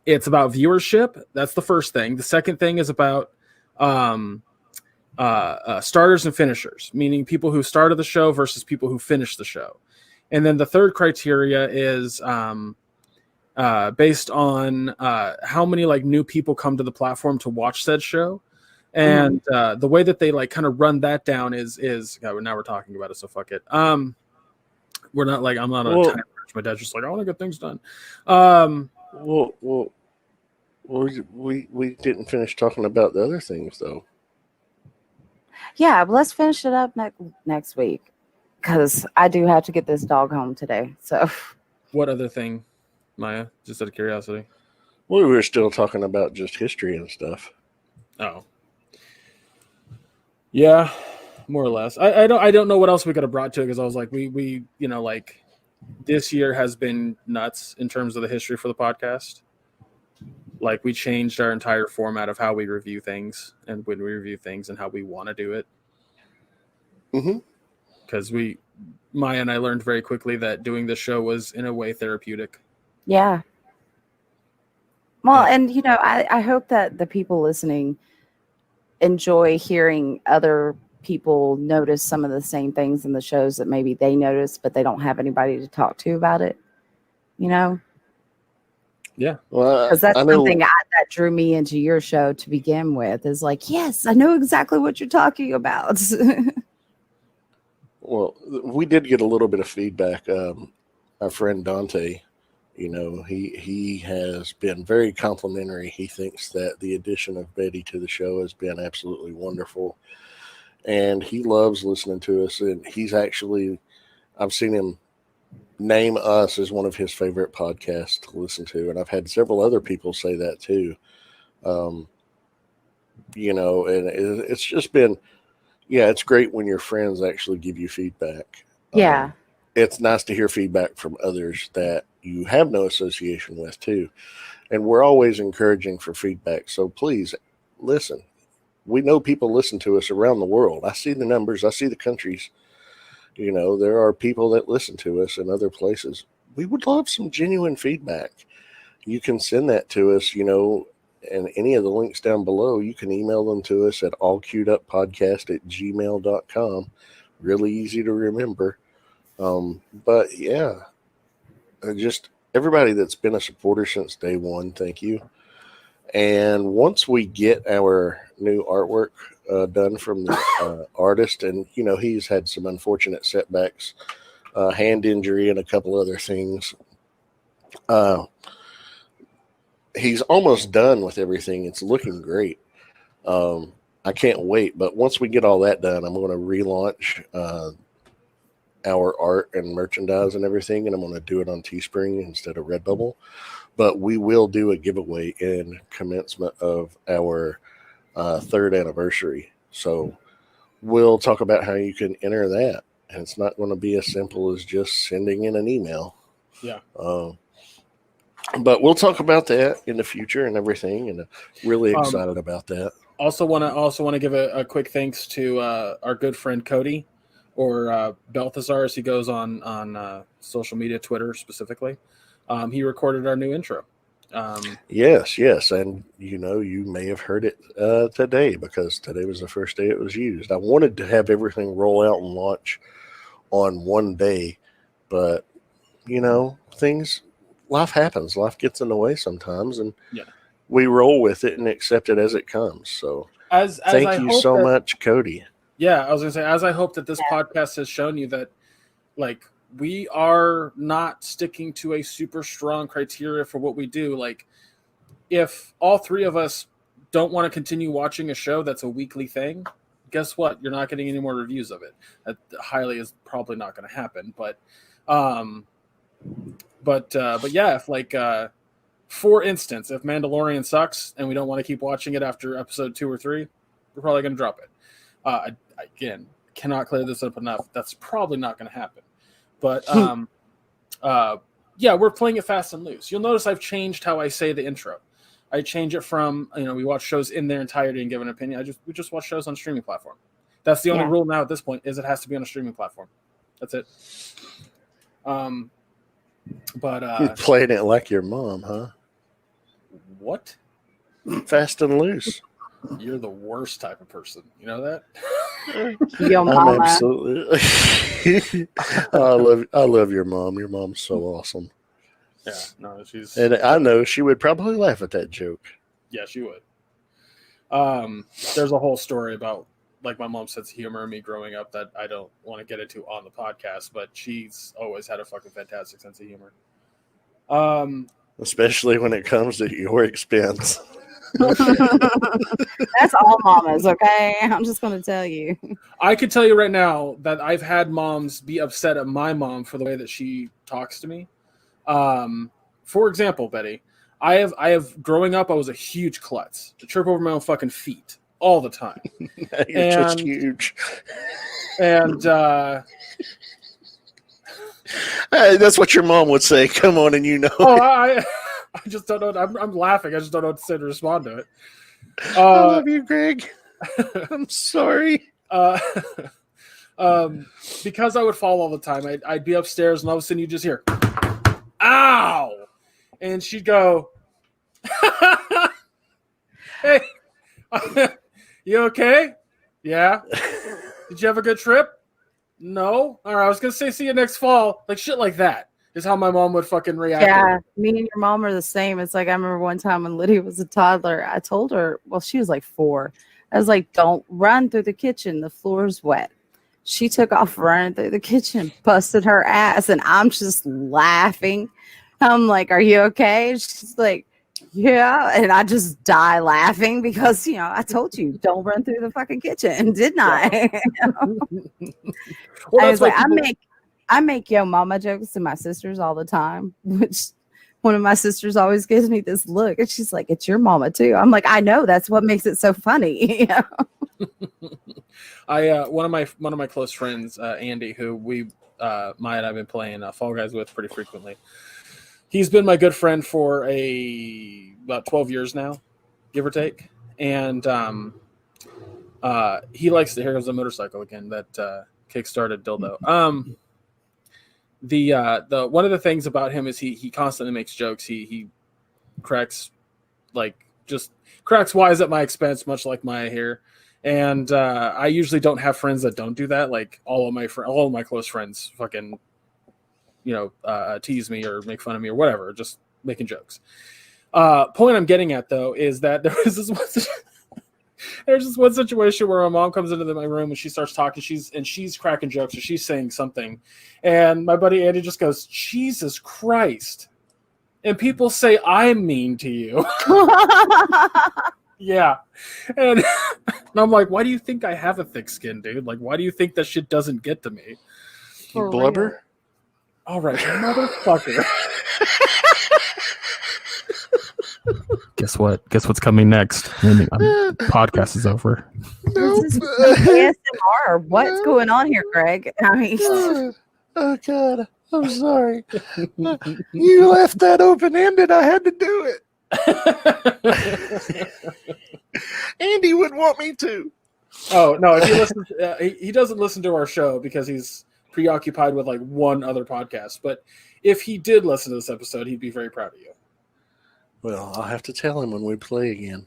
it's about viewership. That's the first thing. The second thing is about starters and finishers, meaning people who started the show versus people who finished the show. And then the third criteria is based on how many like new people come to the platform to watch said show. And the way that they like kind of run that down is now we're talking about it, so fuck it. We're not like, I'm not on a time crunch. My dad's just like, I want to get things done. Well, we didn't finish talking about the other things though. Yeah, but let's finish it up next week because I do have to get this dog home today. So, what other thing, Maya? Just out of curiosity. Well, we were still talking about just history and stuff. Oh, yeah, more or less. I don't know what else we could have brought to it because I was like, we like this year has been nuts in terms of the history for the podcast. Like we changed our entire format of how we review things and when we review things and how we want to do it. Because Maya and I learned very quickly that doing this show was in a way therapeutic. Yeah. Well, and I hope that the people listening enjoy hearing other people notice some of the same things in the shows that maybe they notice, but they don't have anybody to talk to about it. Yeah. Well, because that's something that drew me into your show to begin with, is like, yes, I know exactly what you're talking about. Well, we did get a little bit of feedback. Our friend Dante, he has been very complimentary. He thinks that the addition of Betty to the show has been absolutely wonderful. And he loves listening to us. And he's actually, I've seen him name us as one of his favorite podcasts to listen to. And I've had several other people say that too. And it's just been, it's great when your friends actually give you feedback. Yeah. It's nice to hear feedback from others that you have no association with too. And we're always encouraging for feedback. So please listen. We know people listen to us around the world. I see the numbers. I see the countries. There are people that listen to us in other places. We would love some genuine feedback. You can send that to us, and any of the links down below, you can email them to us at allqueueduppodcast@gmail.com. Really easy to remember. But yeah, just everybody that's been a supporter since day one, thank you. And once we get our new artwork done from the artist, and he's had some unfortunate setbacks, hand injury and a couple other things. He's almost done with everything. It's looking great. I can't wait. But once we get all that done, I'm going to relaunch our art and merchandise and everything, and I'm going to do it on Teespring instead of Redbubble. But we will do a giveaway in commencement of our 3rd anniversary. So we'll talk about how you can enter that. And it's not going to be as simple as just sending in an email. Yeah. But we'll talk about that in the future and everything, and really excited about that. Also want to give a quick thanks to our good friend Cody, or Belthesar, as he goes on social media, Twitter specifically. He recorded our new intro. Yes, and you may have heard it today, because today was the first day it was used. I wanted to have everything roll out and launch on one day, but life happens. Life gets in the way sometimes, and we roll with it and accept it as it comes. So thank you so much, Cody. Yeah, I was going to say, as I hope that this podcast has shown you that, like, we are not sticking to a super strong criteria for what we do. Like, if all three of us don't want to continue watching a show that's a weekly thing, guess what? You're not getting any more reviews of it. That highly is probably not going to happen. But yeah, if for instance, if Mandalorian sucks and we don't want to keep watching it after episode 2 or 3, we're probably going to drop it. Again, cannot clear this up enough. That's probably not going to happen. But we're playing it fast and loose. You'll notice I've changed how I say the intro. I change it from we watch shows in their entirety and give an opinion. We just watch shows on streaming platform. That's the only rule now at this point, is it has to be on a streaming platform. That's it. You're playing it like your mom, huh? What? Fast and loose. You're the worst type of person. You know that? Your mama. Absolutely. I love your mom. Your mom's so awesome. Yeah, no, she's. And I know she would probably laugh at that joke. Yeah, she would. There's a whole story about my mom's sense of humor and me growing up that I don't want to get into on the podcast, but she's always had a fucking fantastic sense of humor. Especially when it comes to your expense. That's all mamas, okay? I'm just going to tell you. I could tell you right now that I've had moms be upset at my mom for the way that she talks to me. For example, Betty, I have growing up, I was a huge klutz. I trip over my own fucking feet all the time. You're just huge. And that's what your mom would say. Come on, and I just don't know. I'm laughing. I just don't know what to say to respond to it. I love you, Gregg. I'm sorry. Because I would fall all the time, I'd be upstairs, and all of a sudden you just hear, "Ow!" And she'd go, "Hey, you okay? Yeah. Did you have a good trip? No. All right. I was gonna say see you next fall." Like shit like that is how my mom would fucking react. Yeah, me and your mom are the same. It's like I remember one time when Lydia was a toddler, I told her, well, she was like 4. I was like, "Don't run through the kitchen. The floor's wet." She took off running through the kitchen, busted her ass, and I'm just laughing. I'm like, "Are you okay?" She's like, "Yeah," and I just die laughing because I told you don't run through the fucking kitchen, didn't I? Well, I was like, I make yo mama jokes to my sisters all the time, which one of my sisters always gives me this look, and she's like, "It's your mama too." I'm like, "I know, that's what makes it so funny." One of my close friends, Andy, who Maya and I've been playing Fall Guys with pretty frequently. He's been my good friend for about 12 years now, give or take. And he likes to, here goes the motorcycle again, that kick-started dildo. The one of the things about him is he constantly makes jokes. He cracks wise at my expense, much like Maya here. And I usually don't have friends that don't do that. Like all of my close friends fucking tease me or make fun of me or whatever, just making jokes. Point I'm getting at though is that there's this one situation where my mom comes into my room and she starts talking. She's cracking jokes or she's saying something, and my buddy Andy just goes, "Jesus Christ!" And people say I'm mean to you. Yeah, and I'm like, why do you think I have a thick skin, dude? Like, why do you think that shit doesn't get to me? You blubber? All right, motherfucker. Guess what? Guess what's coming next? Podcast is over. Nope. This is ASMR. What's going on here, Gregg? I mean, oh God! I'm sorry. You left that open-ended. I had to do it. Andy would want me to. Oh no! If he listens, he doesn't listen to our show because he's preoccupied with like one other podcast. But if he did listen to this episode, he'd be very proud of you. Well, I'll have to tell him when we play again.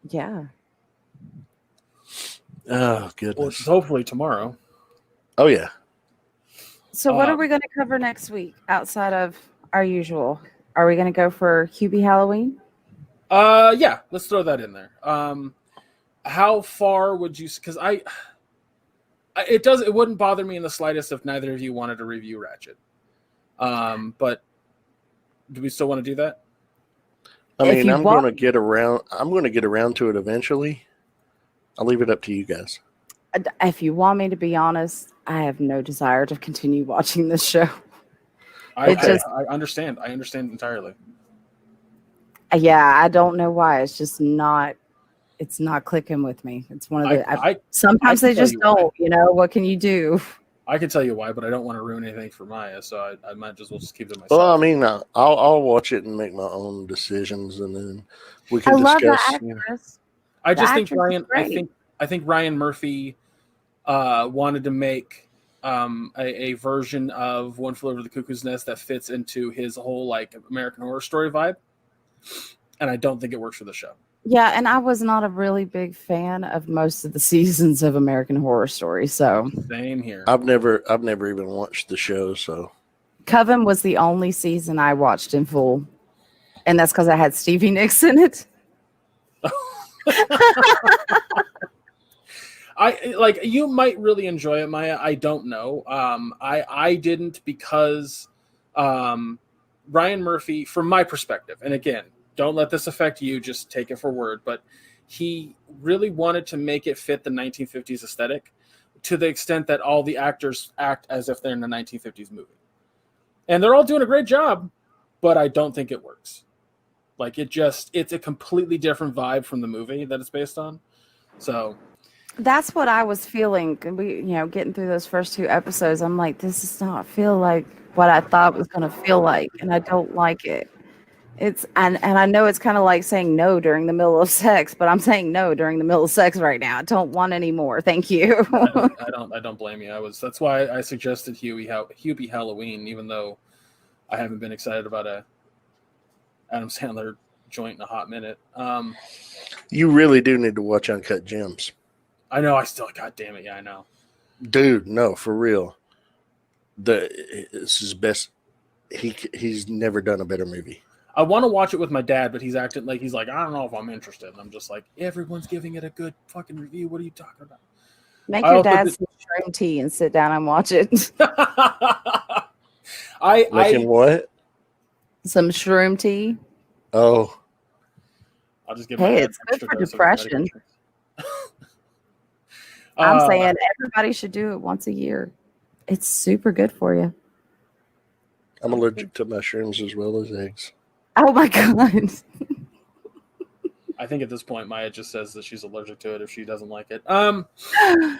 Yeah. Oh, Or goodness. hopefully tomorrow. Oh, yeah. So what are we going to cover next week outside of our usual? Are we going to go for Hubie Halloween? Yeah, let's throw that in there. How far would you? Because it wouldn't bother me in the slightest if neither of you wanted to review Ratchet. But do we still want to do that? I If mean, you I'm want- going to get around to it eventually. I'll leave it up to you guys. If you want me to be honest, I have no desire to continue watching this show. I understand. I understand entirely. Yeah, I don't know why. It's just not. It's not clicking with me. It's one of the. Sometimes I they can just tell you don't. You know what can you do? I can tell you why, but I don't want to ruin anything for Maya, so I might as well just keep it to myself. Well, I mean, I'll watch it and make my own decisions, and then we can I love discuss. the actress. I just the think actress is Ryan. great. I think Ryan Murphy wanted to make a version of One Flew Over the Cuckoo's Nest that fits into his whole like American Horror Story vibe, and I don't think it works for the show. Yeah, and I was not a really big fan of most of the seasons of American Horror Story. So Same here. I've never even watched the show, so Coven was the only season I watched in full, and that's because I had Stevie Nicks in it. You might really enjoy it, Maya. I don't know. I didn't because Ryan Murphy, from my perspective, and again, don't let this affect you, just take it for word, but he really wanted to make it fit the 1950s aesthetic to the extent that all the actors act as if they're in a 1950s movie. And they're all doing a great job, but I don't think it works. Like it's a completely different vibe from the movie that it's based on. So That's what I was feeling. Getting through those first 2 episodes, I'm like, this does not feel like what I thought it was going to feel like, and I don't like it. And I know it's kind of like saying no during the middle of sex, but I'm saying no during the middle of sex right now. I don't want any more. Thank you. I don't blame you. That's why I suggested Hubie Halloween, even though I haven't been excited about a Adam Sandler joint in a hot minute. you really do need to watch Uncut Gems. I know. God damn it. Yeah, I know. Dude, no, for real. It's his best. He's never done a better movie. I want to watch it with my dad, but he's acting like he's like, I don't know if I'm interested. And I'm just like, everyone's giving it a good fucking review. What are you talking about? Make your dad some shroom tea and sit down and watch it. Making what? Some shroom tea. Oh, I'll just give. Hey, it's good for depression. I'm saying everybody should do it once a year. It's super good for you. I'm allergic to mushrooms as well as eggs. Oh my god. I think at this point Maya just says that she's allergic to it if she doesn't like it.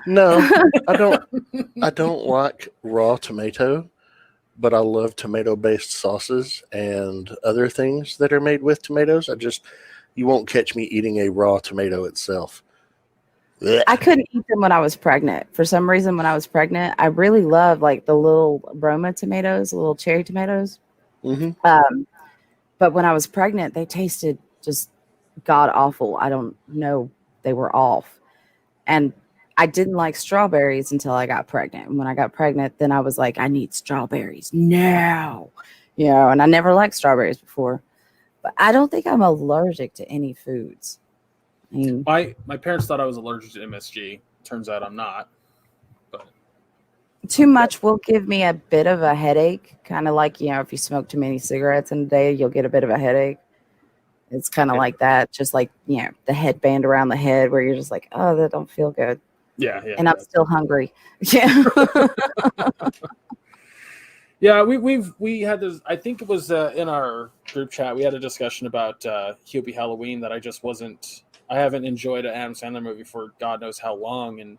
No, I don't. I don't like raw tomato, but I love tomato-based sauces and other things that are made with tomatoes. You won't catch me eating a raw tomato itself. Blech. I couldn't eat them when I was pregnant. For some reason, when I was pregnant, I really loved like the little Roma tomatoes, the little cherry tomatoes. Mm-hmm. But when I was pregnant, they tasted just god awful. I don't know. They were off. And I didn't like strawberries until I got pregnant. And when I got pregnant, then I was like, I need strawberries now. And I never liked strawberries before. But I don't think I'm allergic to any foods. I mean, my parents thought I was allergic to MSG. Turns out I'm not. But too much will give me a bit of a headache. Kind of like, if you smoke too many cigarettes in a day, you'll get a bit of a headache. It's kind of like that. Just like, the headband around the head where you're just like, oh, that don't feel good. Yeah. And I'm still hungry. Yeah. Yeah, we had this. I think it was in our group chat. We had a discussion about Hubie Halloween that I haven't enjoyed an Adam Sandler movie for God knows how long, and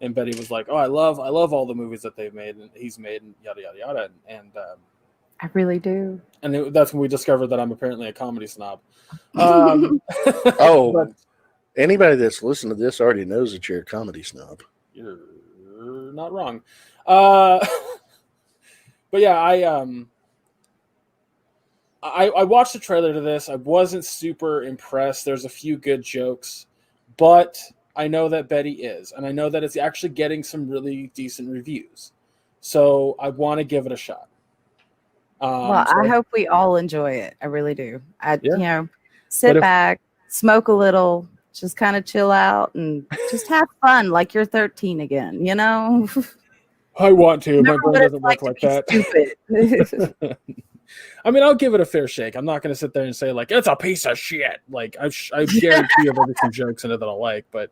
And Betty was like, "Oh, I love all the movies that they've made and he's made and yada yada yada." And I really do. that's when we discovered that I'm apparently a comedy snob. Oh, but anybody that's listened to this already knows that you're a comedy snob. you're not wrong. But yeah, I watched the trailer to this. I wasn't super impressed. There's a few good jokes, but I know that Betty is, and I know that it's actually getting some really decent reviews. So I want to give it a shot. Well, I hope we all enjoy it. I really do. Yeah. Sit back, smoke a little, just kind of chill out, and just have fun like you're 13 again. I want to. My Remember brain what it's doesn't work like to be that. Stupid. I mean, I'll give it a fair shake. I'm not going to sit there and say like it's a piece of shit. Like I guarantee you there'll be some jokes in it that I'll like, but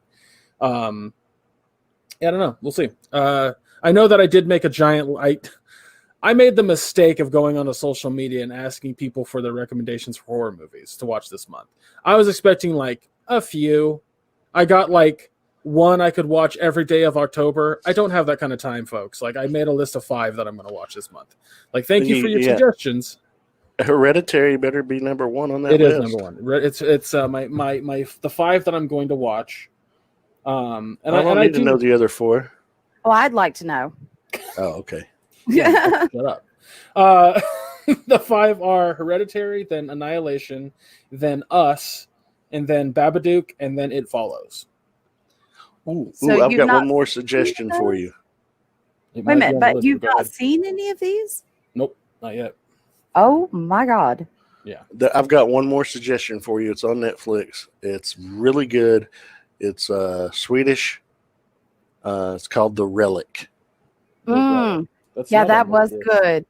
yeah, I don't know. We'll see. I know that I did make a giant. I made the mistake of going onto social media and asking people for their recommendations for horror movies to watch this month. I was expecting like a few. I got like one I could watch every day of October. I don't have that kind of time, folks. Like I made a list of 5 that I'm going to watch this month. Like, thank you for your suggestions. Hereditary better be number 1 on that list. It is number 1. It's my the 5 that I'm going to watch. And I need to know the other 4. Oh, I'd like to know. Oh, okay. Yeah, shut up. The 5 are Hereditary, then Annihilation, then Us, and then Babadook, and then It Follows. Ooh, So I've you've got one not more seen suggestion for you. It Wait might a be minute, on the but list, you've go not ahead. seen any of these? Nope, not yet. Oh my God. Yeah. I've got one more suggestion for you. It's on Netflix. It's really good. It's Swedish. It's called The Relic. That's Yeah, not that on was Netflix. good.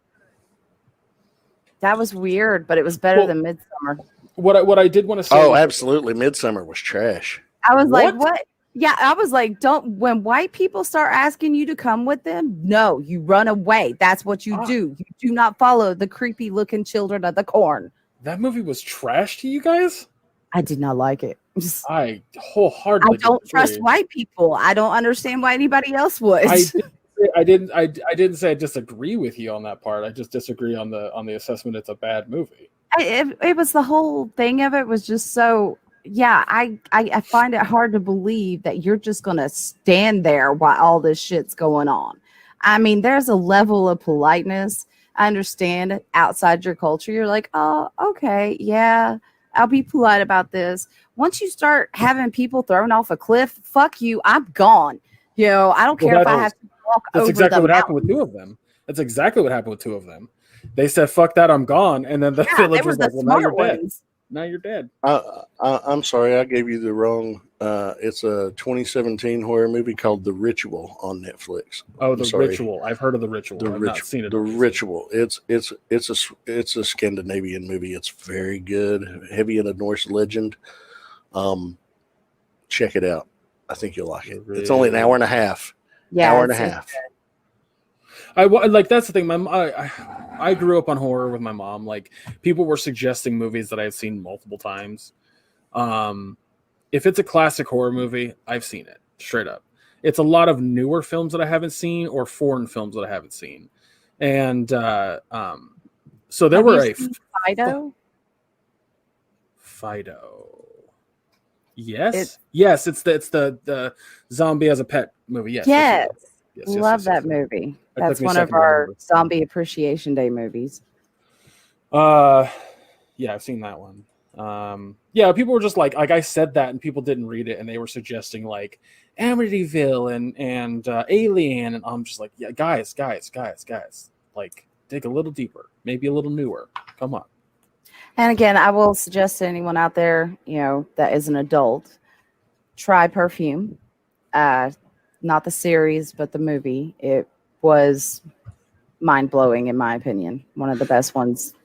That was weird, but it was better than Midsummer. What I did want to say. Oh, absolutely. Midsummer was trash. I was like, What? what? Yeah, I was like, when white people start asking you to come with them, no, you run away. That's what you do. You do not follow the creepy looking children of the corn. That movie was trash to you guys? I did not like it. I wholeheartedly I don't trust disagree. white people. I don't understand why anybody else would. I didn't say I disagree with you on that part. I just disagree on the assessment it's a bad movie. It was the whole thing of it was just so. Yeah, I find it hard to believe that you're just gonna stand there while all this shit's going on. I mean, there's a level of politeness. I understand outside your culture. You're like, oh, okay, yeah, I'll be polite about this. Once you start having people thrown off a cliff, fuck you, I'm gone. I don't care if I have to walk over That's exactly the what happened with 2 of them. That's exactly what happened with 2 of them. They said, "Fuck that, I'm gone," and then the village was like, "Well, now you're dead. Now you're dead." I'm sorry, I gave you the wrong. It's a 2017 horror movie called The Ritual on Netflix. Oh, The Ritual. I've heard of The Ritual. I've not seen it. The Ritual. It's a Scandinavian movie. It's very good, heavy into Norse legend. Check it out. I think you'll like it. It's only an hour and a half. Yeah, hour and a half. That's the thing. I grew up on horror with my mom. Like, people were suggesting movies that I've seen multiple times. If it's a classic horror movie, I've seen it straight up. It's a lot of newer films that I haven't seen or foreign films that I haven't seen. And so there were Fido. Fido. Yes. It's the zombie as a pet movie. Yes. Love that movie. That's one of our Zombie Appreciation Day movies. Yeah, I've seen that one. Yeah, people were just like I said that, and people didn't read it, and they were suggesting like Amityville and Alien, and I'm just like, yeah, guys, like dig a little deeper, maybe a little newer. Come on. And again, I will suggest to anyone out there, that is an adult, try Perfume. Not the series, but the movie. It was mind-blowing, in my opinion. One of the best ones.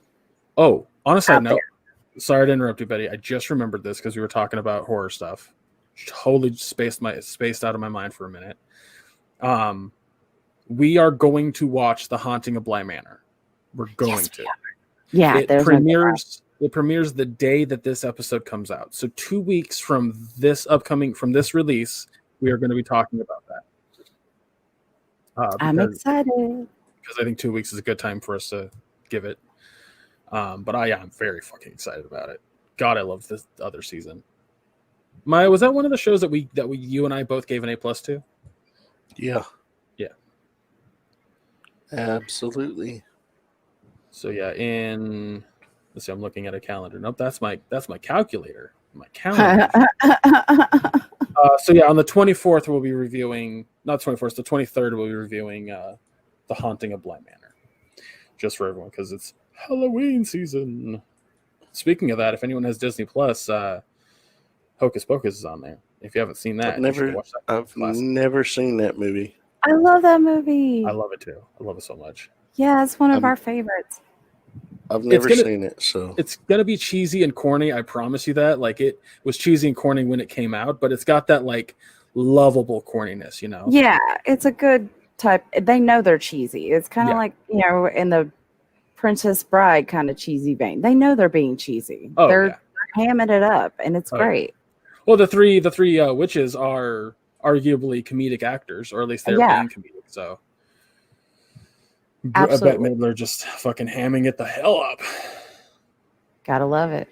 Oh, on a side note, sorry to interrupt you, Betty. I just remembered this because we were talking about horror stuff. Totally spaced out of my mind for a minute. We are going to watch The Haunting of Bly Manor. We're going to. Yeah, it premieres the day that this episode comes out. So 2 weeks from this release, we are going to be talking about that. I'm excited. because I think 2 weeks is a good time for us to give it. But I'm very fucking excited about it. God, I love this other season. Maya, was that one of the shows that you and I both gave an A+ to? Yeah. Yeah. Absolutely. So yeah, let's see, I'm looking at a calendar. Nope, that's my calculator. My calendar. So yeah, on the 24th we'll be reviewing, not 24th, the 23rd we'll be reviewing The Haunting of Bly Manor. Just for everyone, because it's Halloween season. Speaking of that, if anyone has Disney Plus, Hocus Pocus is on there. If you haven't seen that, you should watch that. I've never seen that movie. I love that movie. I love it too. I love it so much. Yeah, it's one of our favorites. I've never seen it, so it's gonna be cheesy and corny. I promise you that. Like, it was cheesy and corny when it came out, but it's got that like lovable corniness, you know? Yeah, it's a good type. They know they're cheesy. It's kind of like, you know, in the Princess Bride kind of cheesy vein. They know they're being cheesy. They're hamming it up, and it's great. Well, the three witches are arguably comedic actors, or at least they're being comedic. So absolutely. I bet maybe they're just fucking hamming it the hell up. Gotta love it.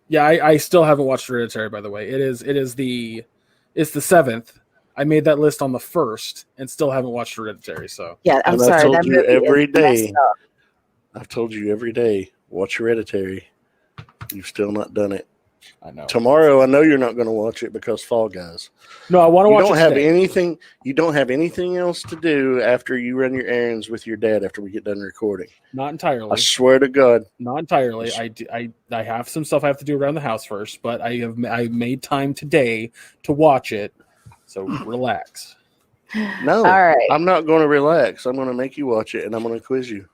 Yeah, I still haven't watched Hereditary, by the way. It's the 7th. I made that list on the 1st and still haven't watched Hereditary. So yeah, I'm sorry. I've told you every day. I've told you every day, watch Hereditary. You've still not done it. I know. Tomorrow, I know you're not going to watch it because Fall Guys. No, I want to watch it. You don't have anything else to do after you run your errands with your dad after we get done recording. Not entirely. I swear to God. Not entirely. I have some stuff I have to do around the house first, but I made time today to watch it. So relax. No, all right. I'm not going to relax. I'm going to make you watch it, and I'm going to quiz you.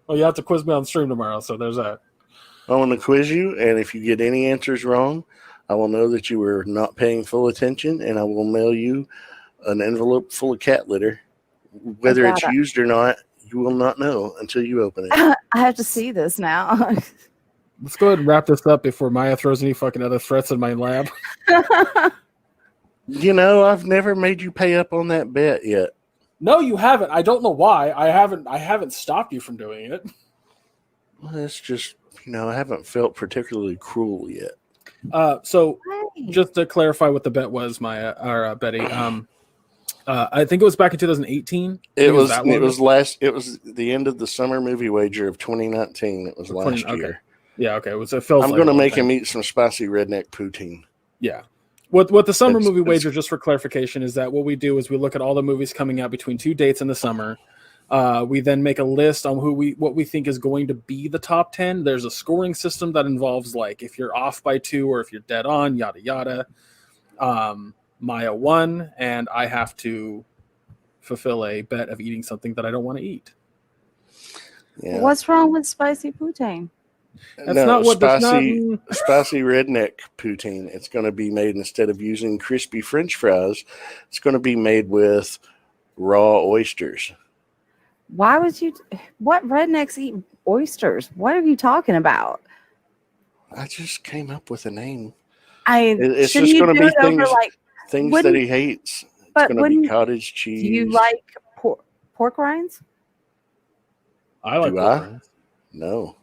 Well, you have to quiz me on stream tomorrow, so there's that. I want to quiz you, and if you get any answers wrong, I will know that you were not paying full attention, and I will mail you an envelope full of cat litter. Whether it's used or not, you will not know until you open it. I have to see this now. Let's go ahead and wrap this up before Maya throws any fucking other threats in my lab. You know, I've never made you pay up on that bet yet. No, you haven't. I don't know why. I haven't stopped you from doing it. Well, it's just, you know, I haven't felt particularly cruel yet. So just to clarify what the bet was, Maya or Betty, I think it was back in 2018. It was the end of the summer movie wager of 2019. It was last year. Yeah, okay. I'm going to make him eat some spicy redneck poutine. Yeah. What the summer movie wager, just for clarification, is that what we do is we look at all the movies coming out between 2 dates in the summer. We then make a list on what we think is going to be the top 10. There's a scoring system that involves, like, if you're off by 2 or if you're dead on, yada yada. Maya won, and I have to fulfill a bet of eating something that I don't want to eat. Yeah. What's wrong with spicy poutine? Spicy redneck poutine. It's going to be made, instead of using crispy French fries, it's going to be made with raw oysters. Why would you? What rednecks eat oysters? What are you talking about? I just came up with a name. It's just going to be things that he hates. It's going to be cottage cheese. Do you like pork rinds? I like pork rinds. No.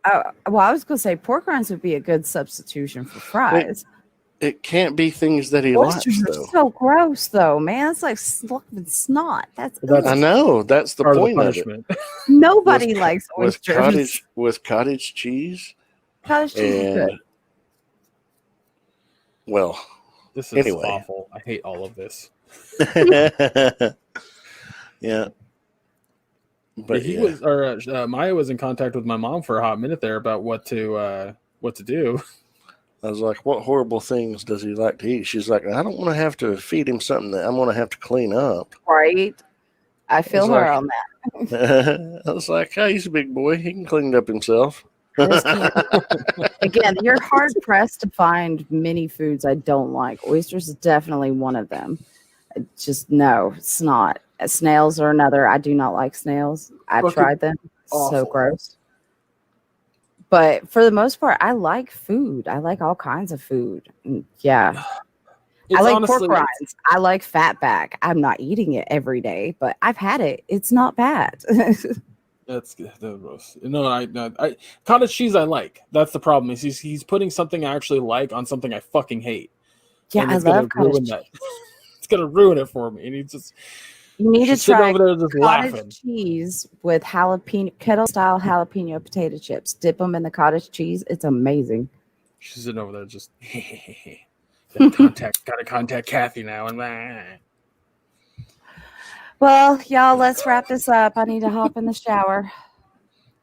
Oh, well, I was going to say pork rinds would be a good substitution for fries. It can't be things that he likes, though. So gross, though, man. It's like snot. I know. That's the point of it. Nobody likes oysters. With cottage cheese. Cottage cheese is good. Well, this is awful. I hate all of this. Yeah. But Maya was in contact with my mom for a hot minute there about what to do. I was like, what horrible things does he like to eat? She's like, I don't want to have to feed him something that I'm going to have to clean up. Right. I feel her on that. I was like, oh, he's a big boy. He can clean it up himself. Again, you're hard pressed to find many foods I don't like. Oysters is definitely one of them. No, it's not. Snails are another. I do not like snails. I've tried them. So gross. But for the most part, I like food. I like all kinds of food. Yeah. I like honestly, pork rinds. I like fatback. I'm not eating it every day, but I've had it. It's not bad. That's good. No, I cottage cheese I like. That's the problem. Is he's putting something I actually like on something I fucking hate. Yeah, And I it's gonna love cottage ruin cheese. that. It's gonna ruin it for me. And he's just You need to she's sitting try over there just cottage laughing. cheese with jalapeno kettle style jalapeno potato chips. Dip them in the cottage cheese. It's amazing. She's sitting over there just gotta contact Kathy now and Well, y'all, let's wrap this up. I need to hop in the shower.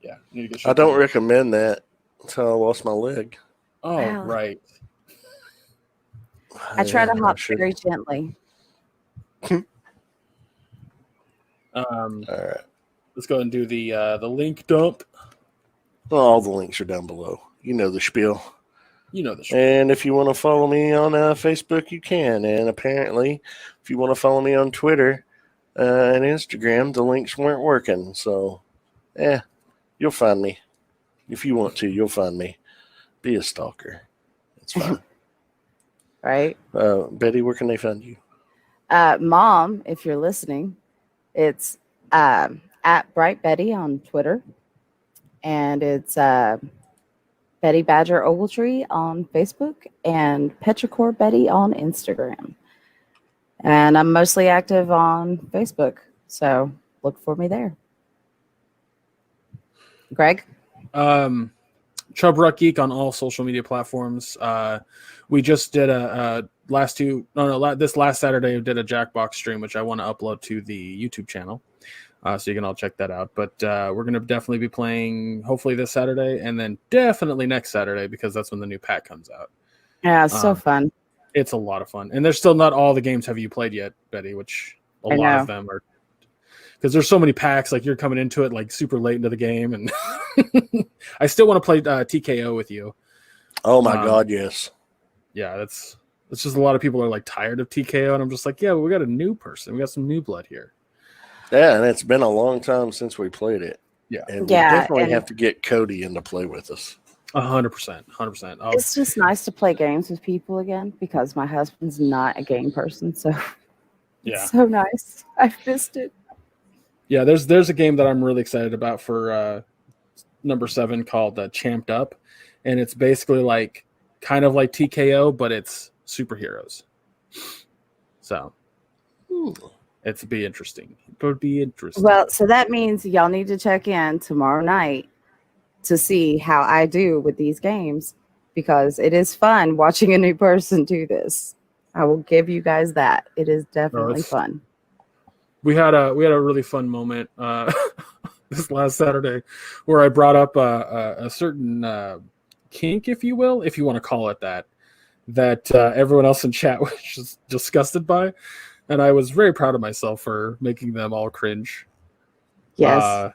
yeah. Need to get I shit don't done. recommend that until I lost my leg. Oh Wow. right. I try to Yeah, hop should. very gently. All right. Let's go and do the link dump. Well, all the links are down below. You know the spiel. You know the shit. And if you want to follow me on Facebook, you can. And apparently, if you want to follow me on Twitter and Instagram, the links weren't working. So, you'll find me. If you want to, you'll find me. Be a stalker. It's fine. Right? Betty, where can they find you? Mom, if you're listening, it's at Bright Betty on Twitter. And it's Betty Badger Ogletree on Facebook and Petrichor Betty on Instagram. And I'm mostly active on Facebook, so look for me there. Greg? Chub Ruck Geek on all social media platforms. We just did this last Saturday we did a Jackbox stream, which I want to upload to the YouTube channel. So you can all check that out. But we're going to definitely be playing hopefully this Saturday and then definitely next Saturday because that's when the new pack comes out. Yeah, it's so fun. It's a lot of fun. And there's still not all the games have you played yet, Betty, which a lot of them are. Because there's so many packs, like you're coming into it like super late into the game. And I still want to play TKO with you. Oh, my God, yes. Yeah, it's just a lot of people are like tired of TKO. And I'm just like, yeah, but we got a new person. We got some new blood here. Yeah, and it's been a long time since we played it. Yeah. And we definitely have to get Cody in to play with us. 100%. 100%. It's just nice to play games with people again because my husband's not a game person. So it's so nice. I've missed it. Yeah, there's a game that I'm really excited about for number 7 called Champed Up. And it's basically like kind of like TKO, but it's superheroes. So it's be interesting. It would be interesting. Well, so that means y'all need to check in tomorrow night to see how I do with these games because it is fun watching a new person do this. I will give you guys that. It is definitely fun. We had a really fun moment this last Saturday where I brought up a certain kink, if you will, if you want to call it that everyone else in chat was just disgusted by. And I was very proud of myself for making them all cringe. Yes.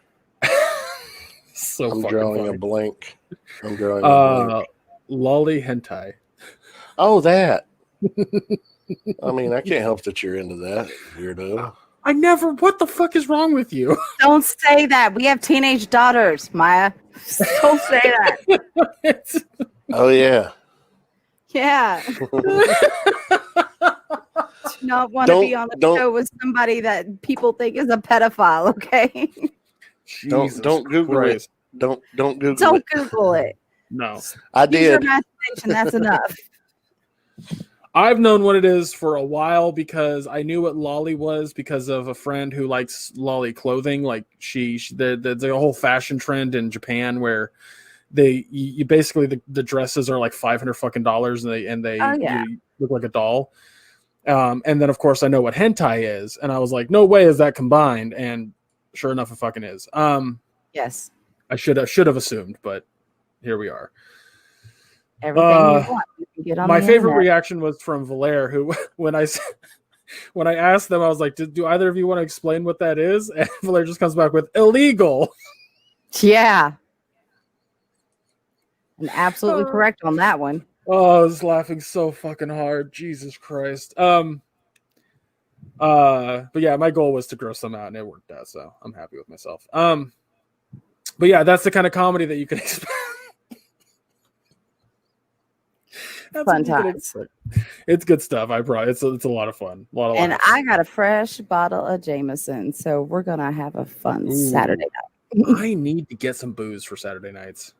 So I'm fucking drawing funny. a blank. I'm drawing a blank. Lolly hentai. Oh, that. I mean, I can't help that you're into that, weirdo. I never. What the fuck is wrong with you? Don't say that. We have teenage daughters, Maya. Don't say that. Oh, yeah. Yeah. Do not want to be on the show with somebody that people think is a pedophile, okay? Don't Google it. Don't Google it. Don't Google it. No. I Use your did. imagination. That's enough. I've known what it is for a while because I knew what lolly was because of a friend who likes lolly clothing. Like there's a whole fashion trend in Japan where you basically the dresses are like $500 fucking and they you look like a doll. And then of course I know what hentai is, and I was like, no way is that combined, and sure enough it fucking is. Yes. I should have assumed, but here we are. Everything you want, you can get on my the favorite internet. reaction was from Valere, who when I asked them, I was like, do either of you want to explain what that is? And Valere just comes back with illegal. Yeah. And absolutely correct on that one. Oh, I was laughing so fucking hard. Jesus Christ. But yeah, my goal was to gross them out and it worked out, so I'm happy with myself. But yeah, that's the kind of comedy that you can expect. That's Fun what you can times. expect. It's good stuff. I brought it's a lot of fun. A lot of And laughs. I got a fresh bottle of Jameson, so we're gonna have a fun Ooh. Saturday night. I need to get some booze for Saturday nights.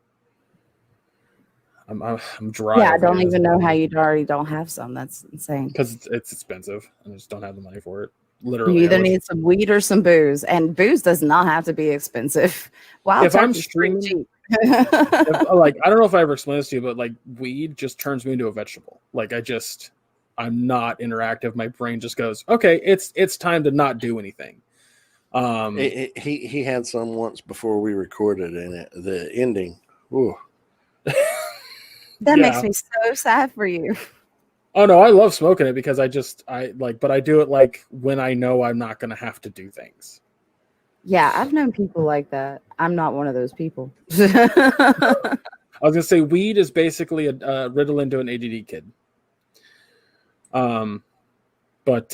I'm dry. Yeah, I don't even know how you already don't have some. That's insane. Because it's expensive. I just don't have the money for it. You Literally, either need some weed or some booze, and booze does not have to be expensive. Wild If I'm turkey's pretty streaming- cheap. like I don't know if I ever explained this to you, but like weed just turns me into a vegetable. Like I'm not interactive. My brain just goes, okay, it's time to not do anything. He had some once before we recorded, and the ending. Ooh. That Yeah. makes me so sad for you. Oh no, I love smoking it because but I do it like when I know I'm not gonna have to do things. Yeah, I've known people like that. I'm not one of those people. I was gonna say weed is basically a Ritalin to an ADD kid. But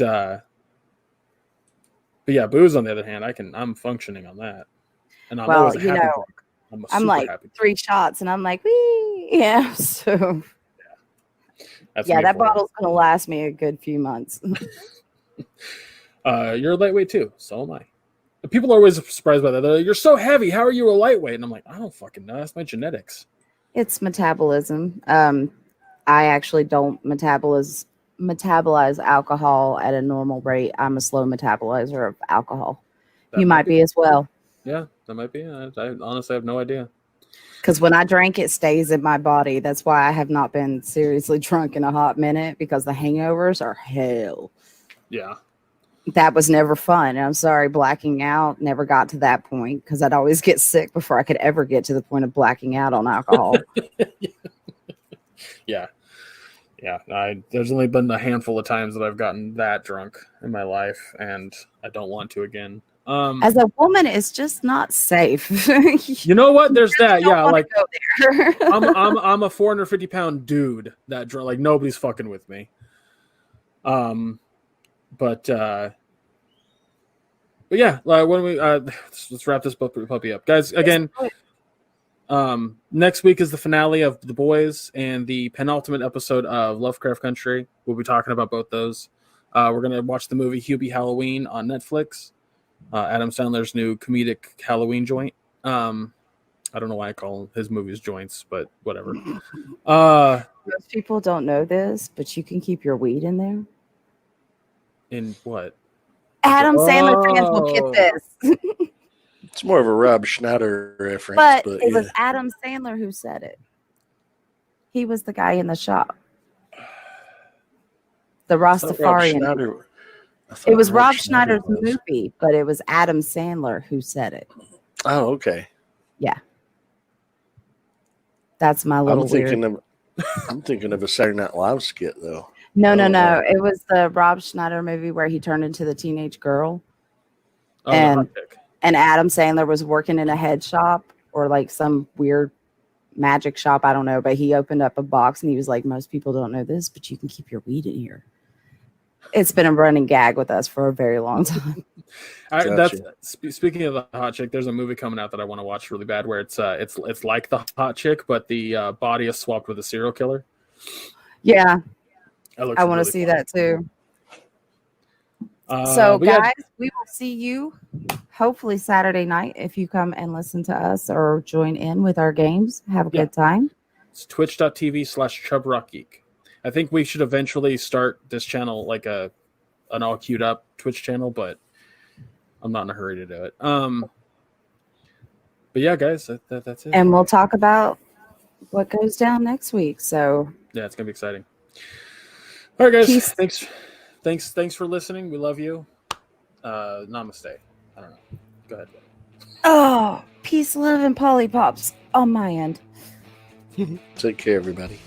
yeah, booze on the other hand, I'm functioning on that, and I'm Well, always a you happy know, drunk. I'm a I'm super like happy. 3 shots, and I'm like, wee, yeah. So That's yeah, me that for it. bottle's gonna last me a good few months. You're a lightweight too, so am I. People are always surprised by that. They're like, you're so heavy. How are you a lightweight? And I'm like, I don't fucking know. That's my genetics. It's metabolism. I actually don't metabolize alcohol at a normal rate. I'm a slow metabolizer of alcohol. That You might be as well. Yeah, that might be. I honestly have no idea. Because when I drink, it stays in my body. That's why I have not been seriously drunk in a hot minute, because the hangovers are hell. Yeah. That was never fun. And I'm sorry, blacking out never got to that point, because I'd always get sick before I could ever get to the point of blacking out on alcohol. Yeah. There's only been a handful of times that I've gotten that drunk in my life, and I don't want to again. As a woman, it's just not safe. You know what? There's that. Don't Yeah, wanna like go there. I'm a 450-pound dude that drunk. Like nobody's fucking with me. But yeah, like when we let's wrap this puppy up, guys. Again, next week is the finale of The Boys and the penultimate episode of Lovecraft Country. We'll be talking about both those. We're gonna watch the movie Hubie Halloween on Netflix. Adam Sandler's new comedic Halloween joint. I don't know why I call his movies joints, but whatever. Most people don't know this, but you can keep your weed in there. In what? Adam Sandler fans will get this. It's more of a Rob Schneider reference, But but it yeah. was Adam Sandler who said it. He was the guy in the shop. The I thought Rob Rastafarian. Schneider- I thought It was Rob Schneider Schneider's movie, but it was Adam Sandler who said it. Oh, okay. That's my little I'm thinking of a Saturday Night Live skit though. No. no. It was the Rob Schneider movie where he turned into the teenage girl. Oh, And- the hot chick. And Adam Sandler was working in a head shop or like some weird magic shop. I don't know. But he opened up a box and he was like, most people don't know this, but you can keep your weed in here. It's been a running gag with us for a very long time. Gotcha. Speaking of the hot chick, there's a movie coming out that I want to watch really bad where it's like the hot chick, but the body is swapped with a serial killer. Yeah, That looks I want to really see fun. that too. So, but yeah, guys, we will see you hopefully Saturday night if you come and listen to us or join in with our games. Have a good time. it's twitch.tv/ChubRockGeek. I think we should eventually start this channel like an all queued up Twitch channel, but I'm not in a hurry to do it. But yeah, guys, that's it. And we'll talk about what goes down next week. So, Yeah, it's gonna be exciting. All right, guys. Peace. Thanks for listening. We love you. Namaste. I don't know. Go ahead. peace, love, and polypops on my end. Take care, everybody.